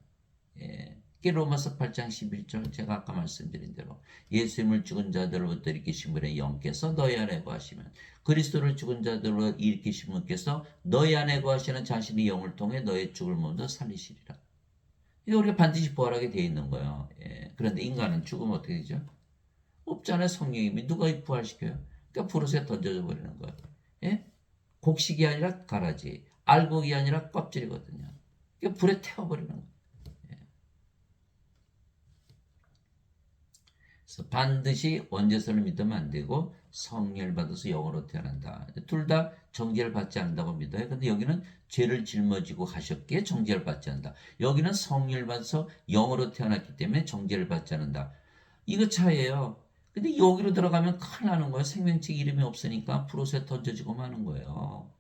로마서 8장 11절 제가 아까 말씀드린 대로 예수님을 죽은 자들로부터 일으키신 분의 영께서 너희 안에 거하시면 그리스도를 죽은 자들로 일으키신 분께서 너희 안에 거하시는 자신의 영을 통해 너의 죽을 몸도 살리시리라. 이게 우리가 반드시 부활하게 되어 있는 거예요. 그런데 인간은 죽으면 어떻게 되죠? 없잖아요. 성령님이 누가 부활시켜요? 그러니까 불옷에 던져져 버리는 거예요. 곡식이 아니라 가라지, 알곡이 아니라 껍질이거든요. 그러니까 불에 태워버리는 거예요. 그래서 반드시 원죄설을 믿으면 안 되고 성령을 받아서 영으로 태어난다. 둘 다 정죄를 받지 않는다고 믿어요. 근데 여기는 죄를 짊어지고 가셨기에 정죄를 받지 않는다. 여기는 성령을 받아서 영으로 태어났기 때문에 정죄를 받지 않는다. 이거 차이예요. 근데 여기로 들어가면 큰일 나는 거예요. 생명책 이름이 없으니까 불옷에 던져지고 마는 거예요.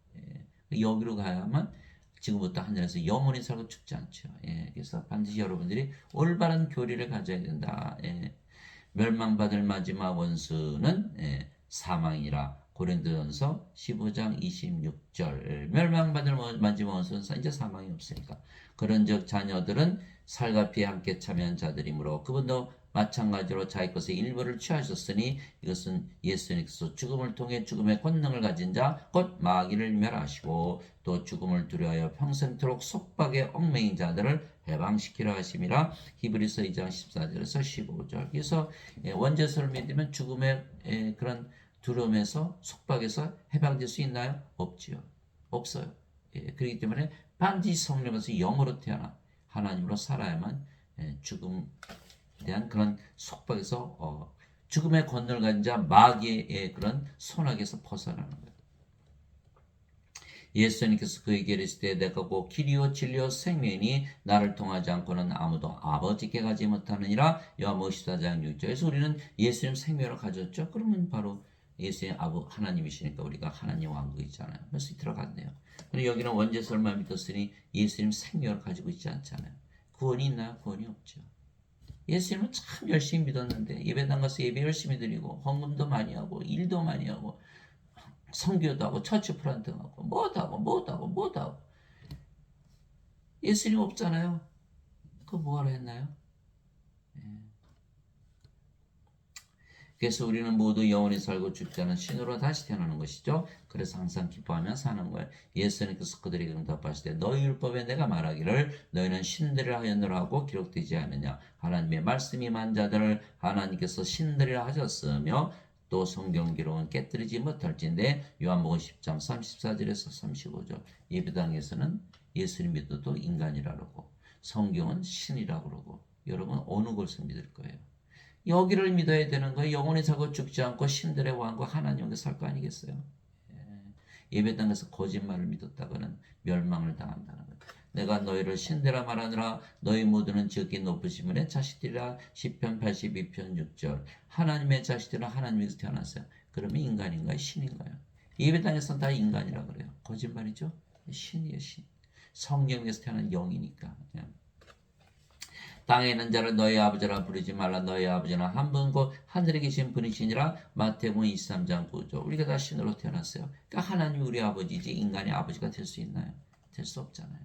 여기로 가야만 지금부터 하늘에서 영원히 살고 죽지 않죠. 그래서 반드시 여러분들이 올바른 교리를 가져야 된다. 멸망받을 마지막 원수는 사망이라. 고린도전서 15장 26절. 멸망받을 마지막 원수는 이제 사망이 없으니까. 그런즉 자녀들은 살과 피에 함께 참여한 자들이므로 그분도 마찬가지로 자기 것의 일부를 취하셨으니 이것은 예수님께서 죽음을 통해 죽음의 권능을 가진 자 곧 마귀를 멸하시고 또 죽음을 두려워하여 평생토록 속박의 얽매인 자들을 해방시키려 하심이라. 히브리서 2장 14절에서 15절. 그래서 원죄설을 믿으면 죽음의 그런 두려움에서 속박에서 해방될 수 있나요? 없지요. 없어요. 그렇기 때문에 반드시 성령에서 영으로 태어나 하나님으로 살아야만 죽음에 대한 그런 속박에서 죽음의 권능을 가진 자 마귀의 그런 손아귀에서 벗어나는 거예요. 예수님께서 그에게 이르실 때 내가 곧 길이요 진리요 생명이니 나를 통하지 않고는 아무도 아버지께 가지 못하느니라. 요한복음 14장 6절에서 우리는 예수님 생명을 가졌죠. 그러면 바로 예수님 하나님이시니까 우리가 하나님 왕국이잖아요. 그래서 들어갔네요. 그런데 여기는 원죄설만 믿었으니 예수님 생명을 가지고 있지 않잖아요. 구원이 있나요? 구원이 없죠. 예수님은 참 열심히 믿었는데 예배당 가서 예배 열심히 드리고 헌금도 많이 하고 일도 많이 하고 선교도 하고 처치 플란팅하고 뭐도 하고 예수님 없잖아요. 그거 뭐하러 했나요? 그래서 우리는 모두 영원히 살고 죽지 않은 신으로 다시 태어나는 것이죠. 그래서 항상 기뻐하며 사는 거예요. 예수님께서 그들에게 응답하실 때 너희 율법에 내가 말하기를 너희는 신들을 하였느라 하고 기록되지 않느냐. 하나님의 말씀이 임한 자들을 하나님께서 신들이라 하셨으며 또 성경 기록은 깨뜨리지 못할진데. 요한복음 10장 34절에서 35절. 예배당에서는 예수님 믿어도 인간이라 그러고 성경은 신이라 그러고 여러분 어느 것을 믿을 거예요? 여기를 믿어야 되는 거예요. 영원히 살고 죽지 않고 신들의 왕국 하나님께 살 거 아니겠어요? 예배당에서 거짓말을 믿었다가는 멸망을 당한다는 거예요. 내가 너희를 신대라 말하느라 너희 모두는 지극히 높으신 분의 자식들이라. 시편 82편 6절. 하나님의 자식들은 하나님에서 태어났어요. 그러면 인간인가요? 신인가요? 예배당에서는 다 인간이라 그래요. 거짓말이죠? 신이에요, 신. 성령에서 태어난 영이니까. 땅에 있는 자를 너희 아버지라 부르지 말라. 너희 아버지는 한 분 곧 하늘에 계신 분이시니라. 마태복음 23장 9절. 우리가 다 신으로 태어났어요. 그러니까 하나님이 우리 아버지지 인간이 아버지가 될 수 있나요? 될 수 없잖아요.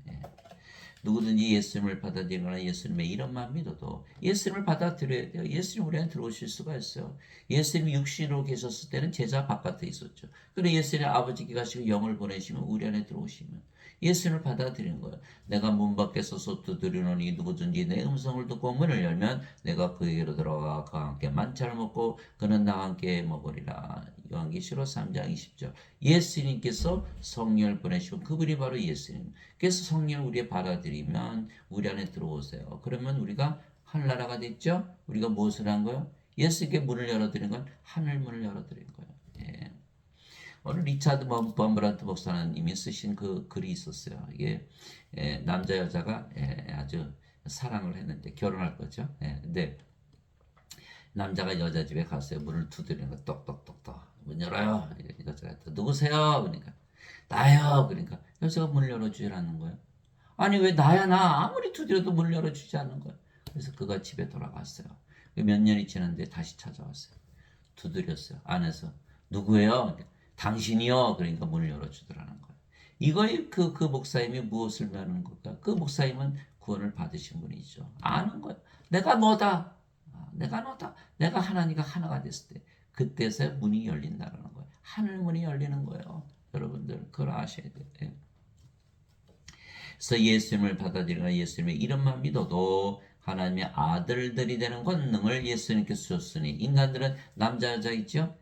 누구든지 예수님을 받아들이거나 예수님의 이름만 믿어도 예수님을 받아들여야 돼요. 예수님 우리 안에 들어오실 수가 있어요. 예수님이 육신으로 계셨을 때는 제자 바깥에 있었죠. 그런데 예수님 아버지께 가시고 영을 보내시면 우리 안에 들어오시면 예수님을 받아들이는 거예요. 내가 문 밖에 서서 두드리노니 누구든지 내 음성을 듣고 문을 열면 내가 그에게로 들어가 그와 함께 만찬을 먹고 그는 나와 함께 먹으리라. 요한계시록 3장 20절. 예수님께서 성령을 보내시고 그분이 바로 예수님. 그래서 성령을 우리에 받아들이면 우리 안에 들어오세요. 그러면 우리가 하늘나라가 됐죠. 우리가 무엇을 한 거예요? 예수님께 문을 열어드린 건 하늘 문을 열어드린 거예요. 오늘 리차드 범브란트 목사님이 쓰신 그 글이 있었어요. 이게 남자 여자가 아주 사랑을 했는데 결혼할 거죠. 예, 근데 남자가 여자 집에 갔어요. 문을 두드리는 거 똑똑똑똑 문 열어요. 여자가 누구세요? 그러니까 나요. 그러니까 여자가 문을 열어주지 않는 거예요. 아니 왜 나야 나 아무리 두드려도 문을 열어주지 않는 거예요. 그래서 그가 집에 돌아갔어요. 몇 년이 지났는데 다시 찾아왔어요. 두드렸어요. 안에서 누구예요? 당신이요. 그러니까 문을 열어주더라는 거예요. 이거에 그 목사님이 무엇을 말하는 걸까? 그 목사님은 구원을 받으신 분이죠. 아는 거예요. 내가 너다. 내가 너다. 내가 하나님과 하나가 됐을 때 그때서 문이 열린다는 거예요. 하늘 문이 열리는 거예요. 여러분들 그걸 아셔야 돼요. 예. 그래서 예수님을 받아들이거나 예수님의 이름만 믿어도 하나님의 아들들이 되는 권능을 예수님께서 줬으니 인간들은 남자 여자 있죠.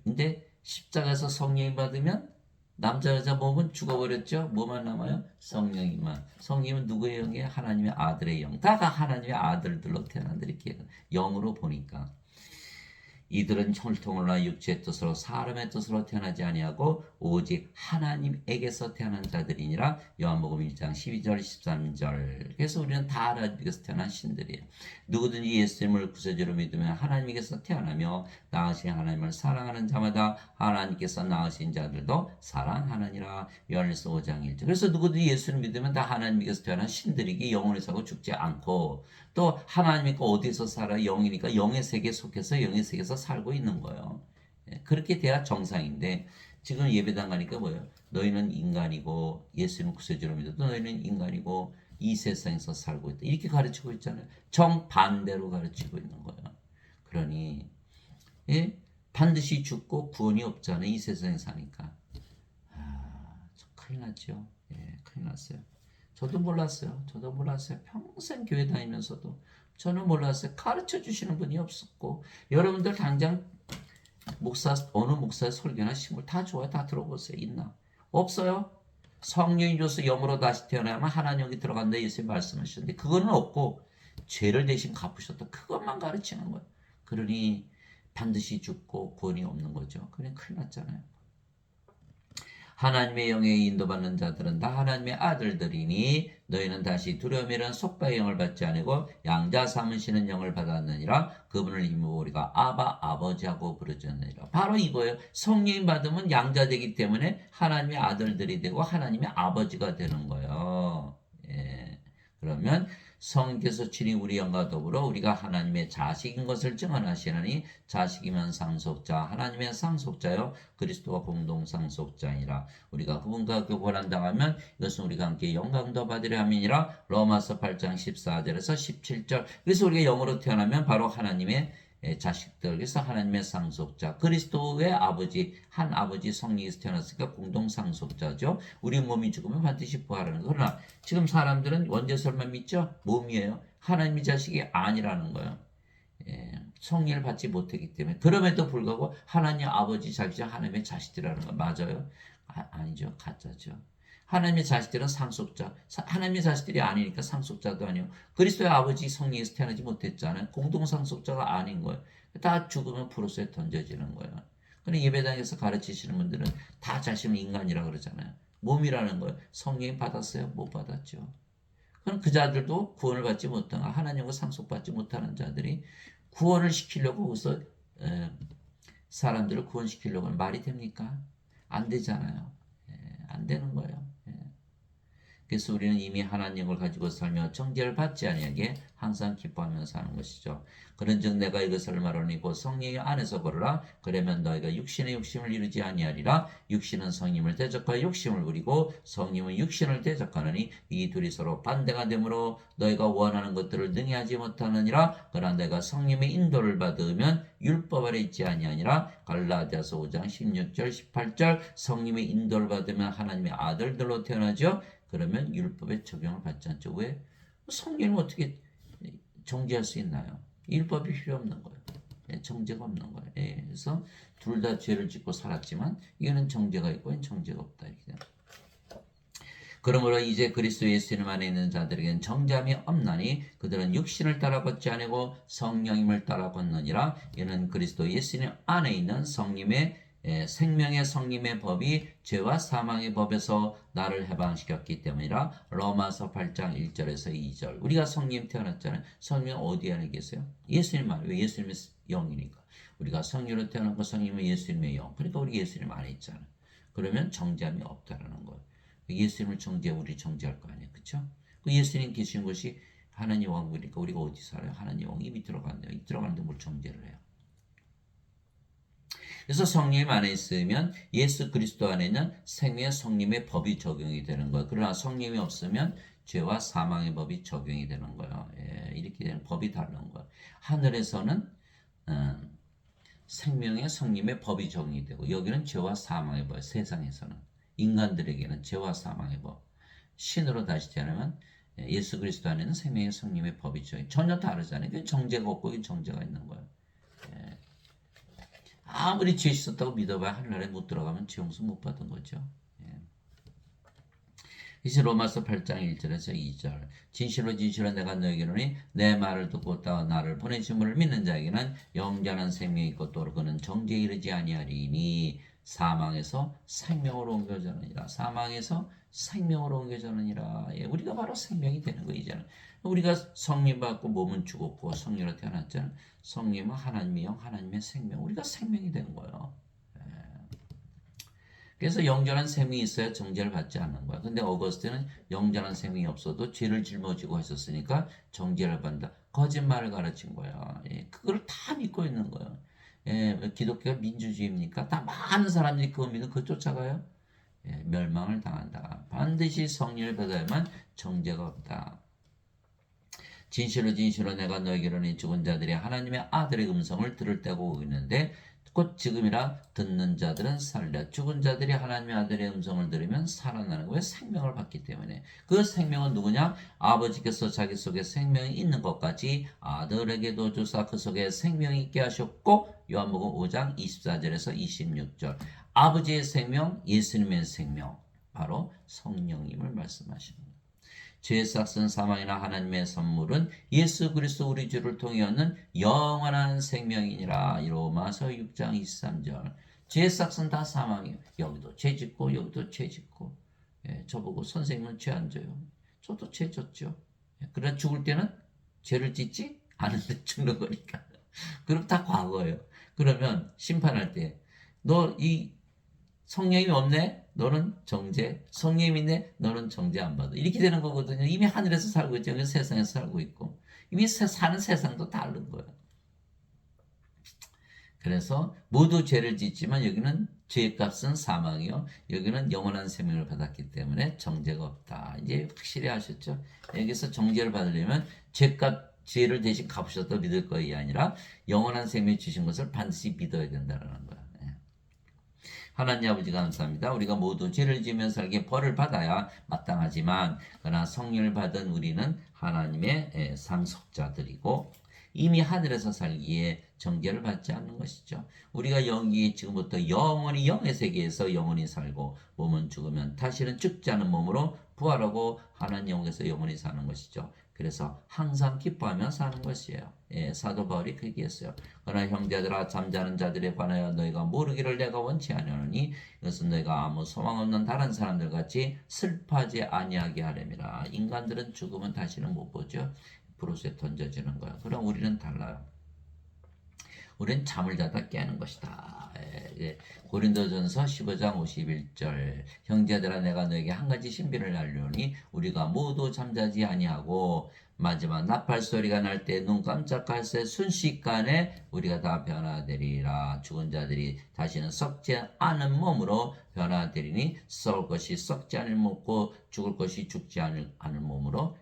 근데 십자가에서 성령이 받으면 남자 여자 몸은 죽어버렸죠. 뭐만 남아요? 성령이만. 성령은 누구의 영이에요? 하나님의 아들의 영. 다가 하나님의 아들들로 태어난들이렇게 영으로 보니까 이들은 혈통으로나 육체의 뜻으로 사람의 뜻으로 태어나지 아니하고 오직 하나님에게서 태어난 자들이니라. 요한복음 1장 12절 13절. 그래서 우리는 다 하나님께서 태어난 신들이에요. 누구든지 예수님을 구세주로 믿으면 하나님께서 태어나며 낳으신 하나님을 사랑하는 자마다 하나님께서 낳으신 자들도 사랑하느니라. 요한일서 5장 1절. 그래서 누구든지 예수를 믿으면 다 하나님께서 태어난 신들이기 영원히 사고 죽지 않고 또 하나님이니까 어디서 살아? 영이니까 영의 세계에 속해서 영의 세계에서 살고 있는 거예요. 그렇게 돼야 정상인데 지금 예배당 가니까 뭐예요? 너희는 인간이고 예수님 구세주로 믿어도 너희는 인간이고 이 세상에서 살고 있다. 이렇게 가르치고 있잖아요. 정반대로 가르치고 있는 거예요. 그러니 반드시 죽고 구원이 없잖아요. 이 세상에 사니까. 큰일 났죠. 큰일 났어요. 저도 몰랐어요. 평생 교회 다니면서도 저는 몰랐어요. 가르쳐 주시는 분이 없었고 여러분들 당장 어느 목사의 설교나 신물 다 좋아요. 다 들어보세요. 있나? 없어요. 성령이 줘서 영으로 다시 태어나면 하나님 여기 들어간다 예수님 말씀하셨는데 그거는 없고 죄를 대신 갚으셨다. 그것만 가르치는 거예요. 그러니 반드시 죽고 구원이 없는 거죠. 그냥 큰일 났잖아요. 하나님의 영에 인도받는 자들은 다 하나님의 아들들이니 너희는 다시 두려움이란 속바의 영을 받지 아니고 양자 삼으시는 영을 받았느니라. 그분을 힘으로 우리가 아바 아버지하고 부르짖느니라. 바로 이거예요. 성령 받으면 양자 되기 때문에 하나님의 아들들이 되고 하나님의 아버지가 되는 거예요. 그러면 성령께서 친히 우리 영과 더불어 우리가 하나님의 자식인 것을 증언하시느니 자식이면 상속자 하나님의 상속자요 그리스도와 공동 상속자이라. 우리가 그분과 교환당하면 이것은 우리가 함께 영광도 받으려 함이니라. 로마서 8장 14절에서 17절. 그래서 우리가 영으로 태어나면 바로 하나님의 자식들, 그래서 하나님의 상속자, 그리스도의 아버지, 한 아버지 성령에서 태어났으니까 공동 상속자죠. 우리 몸이 죽으면 반드시 부활하는 거. 그러나 지금 사람들은 원죄설만 믿죠? 몸이에요. 하나님의 자식이 아니라는 거예요. 성령을 받지 못했기 때문에. 그럼에도 불구하고 하나님 아버지 자식이 하나님의 자식이라는 거 맞아요? 아니죠. 가짜죠. 하나님의 자식들은 상속자, 하나님의 자식들이 아니니까 상속자도 아니고 그리스도의 아버지 성령에서 태어나지 못했잖아요. 공동상속자가 아닌 거예요. 다 죽으면 프로스에 던져지는 거예요. 근데 예배당에서 가르치시는 분들은 다 자신을 인간이라고 그러잖아요. 몸이라는 거예요. 성령 받았어요? 못 받았죠. 그럼 그 자들도 구원을 받지 못한 하나님과 상속받지 못하는 자들이 구원을 시키려고 거기서 사람들을 구원시키려고 하는 말이 됩니까? 안 되잖아요. 안 되는 거예요. 그래서 우리는 이미 하나님을 가지고 살며 정죄를 받지 아니하게 항상 기뻐하며 사는 것이죠. 그런즉 내가 이것을 말하니 곧 성령의 안에서 걸으라. 그러면 너희가 육신의 욕심을 이루지 아니하리라. 육신은 성령을 대적하여 욕심을 부리고 성령은 육신을 대적하느니 이 둘이 서로 반대가 되므로 너희가 원하는 것들을 능히 하지 못하느니라. 그러나 내가 성령의 인도를 받으면 율법 아래 있지 아니하니라. 갈라디아서 5장 16절 18절. 성령의 인도를 받으면 하나님의 아들들로 태어나죠. 그러면 율법의 적용을 받지 않죠. 왜? 성령을 어떻게 정죄할 수 있나요? 율법이 필요 없는 거예요. 정죄가 없는 거예요. 그래서 둘 다 죄를 짓고 살았지만 이거는 정죄가 있고 이건 정죄가 없다. 이렇게. 그러므로 이제 그리스도 예수님 안에 있는 자들에게는 정죄함이 없나니 그들은 육신을 따라 걷지 아니고 성령님을 따라 걷느니라. 이는 그리스도 예수님 안에 있는 성령의 생명의 성림의 법이 죄와 사망의 법에서 나를 해방시켰기 때문이라. 로마서 8장 1절에서 2절. 우리가 성님 태어났잖아요. 성님은 어디 안에 계세요? 예수님 안에. 왜? 예수님의 영이니까. 우리가 성령으로 태어났고 성님은 예수님의 영. 그러니까 우리 예수님 안에 있잖아요. 그러면 정죄함이 없다라는 거예요. 예수님을 정죄, 우리 정죄할 거 아니에요. 그렇죠? 그 예수님 계신 곳이 하나님 왕국이니까 우리가 어디 살아요? 하나님 왕 이미 들어갔네요. 들어가는데 뭘 정죄를 해요? 그래서 성님 안에 있으면 예수 그리스도 안에는 생명의 성님의 법이 적용이 되는 거예요. 그러나 성님이 없으면 죄와 사망의 법이 적용이 되는 거예요. 이렇게 되는 법이 다른 거예요. 하늘에서는 생명의 성님의 법이 적용이 되고 여기는 죄와 사망의 법. 세상에서는 인간들에게는 죄와 사망의 법. 신으로 다시 태어나면 예수 그리스도 안에는 생명의 성님의 법이 전혀 다르잖아요. 정죄가 없고 정죄가 있는 거예요. 아무리 죄 있었다고 믿어봐야 하늘나라에 못 들어가면 죄 용서 못 받은 거죠. 이제 로마서 8장 1절에서 2절. 진실로 진실로 내가 너에게로니 내 말을 듣고 따 나를 보내신 분을 믿는 자에게는 영원한 생명이 있고 또 그는 정죄에 이르지 아니하리니 사망에서 생명으로 옮겨졌느니라. 사망에서 생명으로 옮겨졌느니라. 우리가 바로 생명이 되는 거 이제는. 우리가 성림 받고 몸은 죽었고 성령으로 태어났잖아요. 성령은 하나님의 영, 하나님의 생명. 우리가 생명이 되는 거예요. 그래서 영전한 생명이 있어야 정죄를 받지 않는 거야. 근데 어거스틴은 영전한 생명이 없어도 죄를 짊어지고 했었으니까 정죄를 받는다. 거짓말을 가르친 거야. 그걸 다 믿고 있는 거야. 기독교가 민주주의입니까? 다 많은 사람들이 그거 믿고 그거 쫓아가요. 멸망을 당한다. 반드시 성령을 받아야만 정죄가 없다. 진실로 진실로 내가 너에게로는 죽은 자들이 하나님의 아들의 음성을 들을 때가 오고 있는데 곧 지금이라 듣는 자들은 살려. 죽은 자들이 하나님의 아들의 음성을 들으면 살아나는 거예요. 생명을 받기 때문에. 그 생명은 누구냐? 아버지께서 자기 속에 생명이 있는 것 같이 아들에게도 주사 그 속에 생명이 있게 하셨고 요한복음 5장 24절에서 26절. 아버지의 생명, 예수님의 생명, 바로 성령님을 말씀하시는 거예요. 죄의 싹은 사망이나 하나님의 선물은 예수 그리스도 우리 주를 통해 얻는 영원한 생명이니라. 로마서 6장 23절. 죄의 싹은 다 사망이에요. 여기도 죄 짓고 여기도 죄 짓고. 저보고 선생님은 죄 안 져요. 저도 죄 졌죠. 그러나 죽을 때는 죄를 짓지 않은데 죽는 거니까. 그럼 다 과거예요. 그러면 심판할 때 너 이 성령이 없네? 너는 정죄. 성령이 있네? 너는 정죄 안 받아. 이렇게 되는 거거든요. 이미 하늘에서 살고 있죠. 세상에서 살고 있고. 이미 사는 세상도 다른 거예요. 그래서 모두 죄를 짓지만 여기는 죄값은 사망이요. 여기는 영원한 생명을 받았기 때문에 정죄가 없다. 이제 확실히 아셨죠? 여기서 정죄를 받으려면 죄를 대신 갚으셨다고 믿을 것이 아니라 영원한 생명을 주신 것을 반드시 믿어야 된다는 거예요. 하나님 아버지 감사합니다. 우리가 모두 죄를 지으며 살기에 벌을 받아야 마땅하지만 그러나 성령을 받은 우리는 하나님의 상속자들이고 이미 하늘에서 살기에 정죄를 받지 않는 것이죠. 우리가 영이 지금부터 영원히 영의 세계에서 영원히 살고 몸은 죽으면 다시는 죽지 않은 몸으로 부활하고 하나님 영에서 영원히 사는 것이죠. 그래서 항상 기뻐하며 사는 것이에요. 사도 바울이 그렇게 했어요. 그러나 형제들아 잠자는 자들에 관하여 너희가 모르기를 내가 원치 아니하노니 이것은 너희가 아무 소망 없는 다른 사람들 같이 슬퍼하지 아니하게 하려니라. 인간들은 죽으면 다시는 못 보죠. 브루스에 던져지는 거야. 그럼 우리는 달라요. 우리는 잠을 자다 깨는 것이다. 고린도전서 15장 51절. 형제들아 내가 너에게 한 가지 신비를 알려니 우리가 모두 잠자지 아니하고 마지막 나팔 소리가 날 때 눈 깜짝할 새 순식간에 우리가 다 변화되리라. 죽은 자들이 다시는 썩지 않은 몸으로 변화되리니 썩을 것이 썩지 않을 몸고 죽을 것이 죽지 않을 몸으로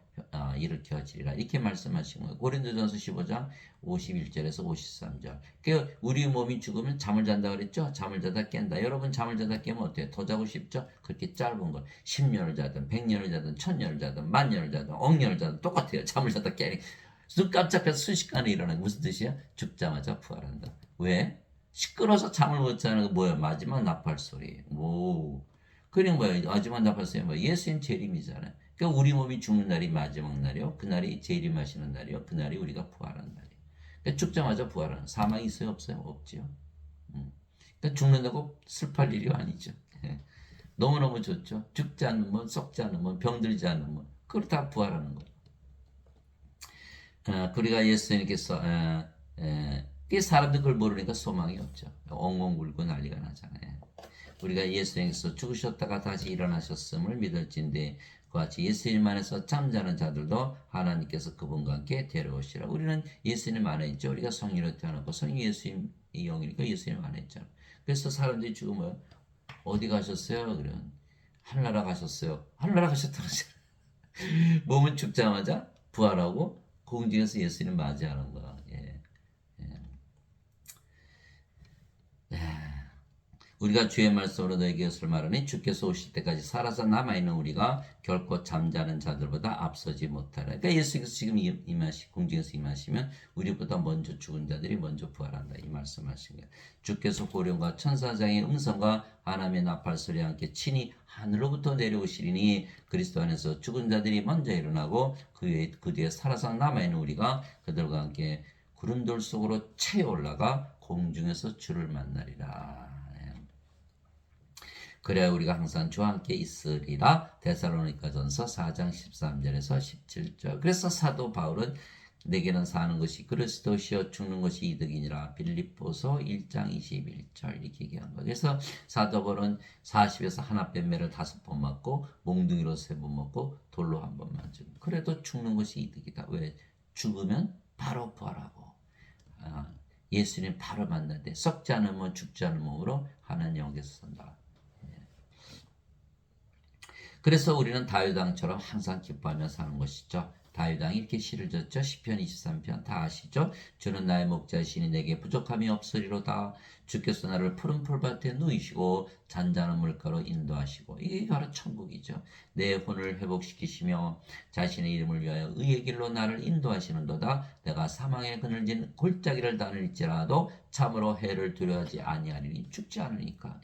일으켜지리라. 이렇게 말씀하신 거예요. 고린도전서 15장 51절에서 53절. 그 우리 몸이 죽으면 잠을 잔다 그랬죠? 잠을 자다 깬다. 여러분 잠을 자다 깨면 어때요? 더 자고 싶죠? 그렇게 짧은 거 10년을 자든 100년을 자든 1000년을 자든 10,000년을 자든 억년을 자든 똑같아요. 잠을 자다 깨니 눈 깜짝해서 순식간에 일어나. 무슨 뜻이야? 죽자마자 부활한다. 왜? 시끄러워서 잠을 못 자는 거 뭐예요? 마지막 나팔 소리. 오. 그냥 뭐예요? 마지막 나팔 소리 뭐예요? 예수님 재림이잖아요. 그러니까 우리 몸이 죽는 날이 마지막 날이요. 그날이 재림하시는 날이요. 그날이 우리가 부활하는 날이에요. 그러니까 죽자마자 부활하는. 사망이 있어요? 없어요? 없지요. 그러니까 죽는다고 슬퍼할 일이 아니죠. 예. 너무너무 좋죠. 죽지 않으면, 썩지 않으면, 병들지 않으면 그걸 다 부활하는 거예요. 우리가 예수님께서 이 사람들 그걸 모르니까 소망이 없죠. 엉엉 울고 난리가 나잖아요. 우리가 예수님께서 죽으셨다가 다시 일어나셨음을 믿을진데 그와 같이 예수님 안에서 잠자는 자들도 하나님께서 그분과 함께 데려오시라. 우리는 예수님 안에 있죠. 우리가 성령으로 태어났고 성령이 예수님의 영이니까 예수님 안에 있잖아요. 그래서 사람들이 죽으면 어디 가셨어요? 그러면 하늘나라 가셨어요. 하늘나라 가셨다는 몸은 죽자마자 부활하고 공중에서 예수님 맞이하는 거야. 예. 우리가 주의 말씀으로 너에게 이것을 말하니 주께서 오실 때까지 살아서 남아있는 우리가 결코 잠자는 자들보다 앞서지 못하라. 그러니까 예수께서 지금 공중에서 임하시면 우리보다 먼저 죽은 자들이 먼저 부활한다. 이 말씀하신 거예요. 주께서 고령과 천사장의 음성과 하나님의 나팔 소리와 함께 친히 하늘로부터 내려오시리니 그리스도 안에서 죽은 자들이 먼저 일어나고 그 뒤에 살아서 남아있는 우리가 그들과 함께 구름돌 속으로 채 올라가 공중에서 주를 만나리라. 그래야 우리가 항상 주와 함께 있으리라. 데살로니가전서 4장 13절에서 17절. 그래서 사도 바울은 내게는 사는 것이 그리스도시요 죽는 것이 이득이니라. 빌립보서 1장 21절 이렇게 얘기한 거예요. 그래서 사도 바울은 40에서 하나 뺀 매를 5번 맞고 몽둥이로 3번 맞고 돌로 1번 맞고 그래도 죽는 것이 이득이다. 왜? 죽으면 바로 부활하고 예수님 바로 만날 때 썩지 않으면 죽지 않은 몸으로 하나님 영에서 산다. 그래서 우리는 다윗 왕처럼 항상 기뻐하며 사는 것이죠. 다윗 왕이 이렇게 시를 졌죠. 시편 23편 다 아시죠? 주는 나의 목자시니 내게 부족함이 없으리로다. 주께서 나를 푸른 풀밭에 누이시고 잔잔한 물가로 인도하시고 이게 바로 천국이죠. 내 혼을 회복시키시며 자신의 이름을 위하여 의의 길로 나를 인도하시는도다. 내가 사망의 그늘진 골짜기를 다닐지라도 참으로 해를 두려워하지 아니하리니 죽지 않으니까.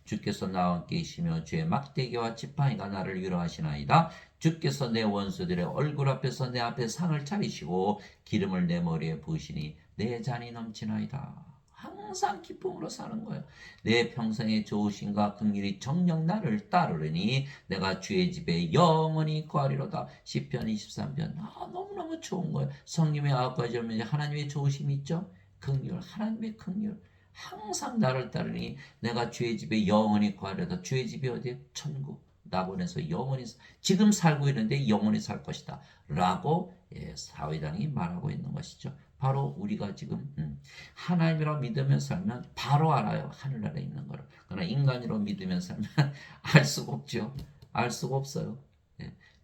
주께서 나와 함께 계시며 주의 막대기와 지팡이가 나를 위로하시나이다. 주께서 내 원수들의 얼굴 앞에서 내 앞에 상을 차리시고 기름을 내 머리에 부으시니 내 잔이 넘치나이다. 항상 기쁨으로 사는 거예요. 내 평생의 좋으심과 긍휼이 정녕 나를 따르리니 내가 주의 집에 영원히 거하리로다. 시편 23편 너무너무 좋은 거예요. 성님의 9가지 하나님의 좋으심이 있죠. 긍휼, 하나님의 긍휼 항상 나를 따르니 내가 주의 집에 영원히 거하려다. 주의 집이 어디에? 천국. 낙원에서 영원히 지금 살고 있는데 영원히 살 것이다 라고 사회당이 말하고 있는 것이죠. 바로 우리가 지금 하나님이라고 믿으며 살면 바로 알아요. 하늘나라에 있는 거를. 그러나 인간으로 믿으며 살면 알 수가 없죠. 알 수가 없어요.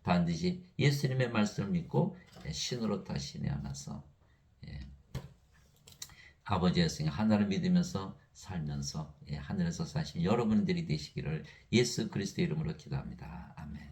반드시 예수님의 말씀을 믿고 신으로 다시 내어나서 아버지의 성 하나를 믿으면서 살면서 하늘에서 사신 여러분들이 되시기를 예수 그리스도의 이름으로 기도합니다. 아멘.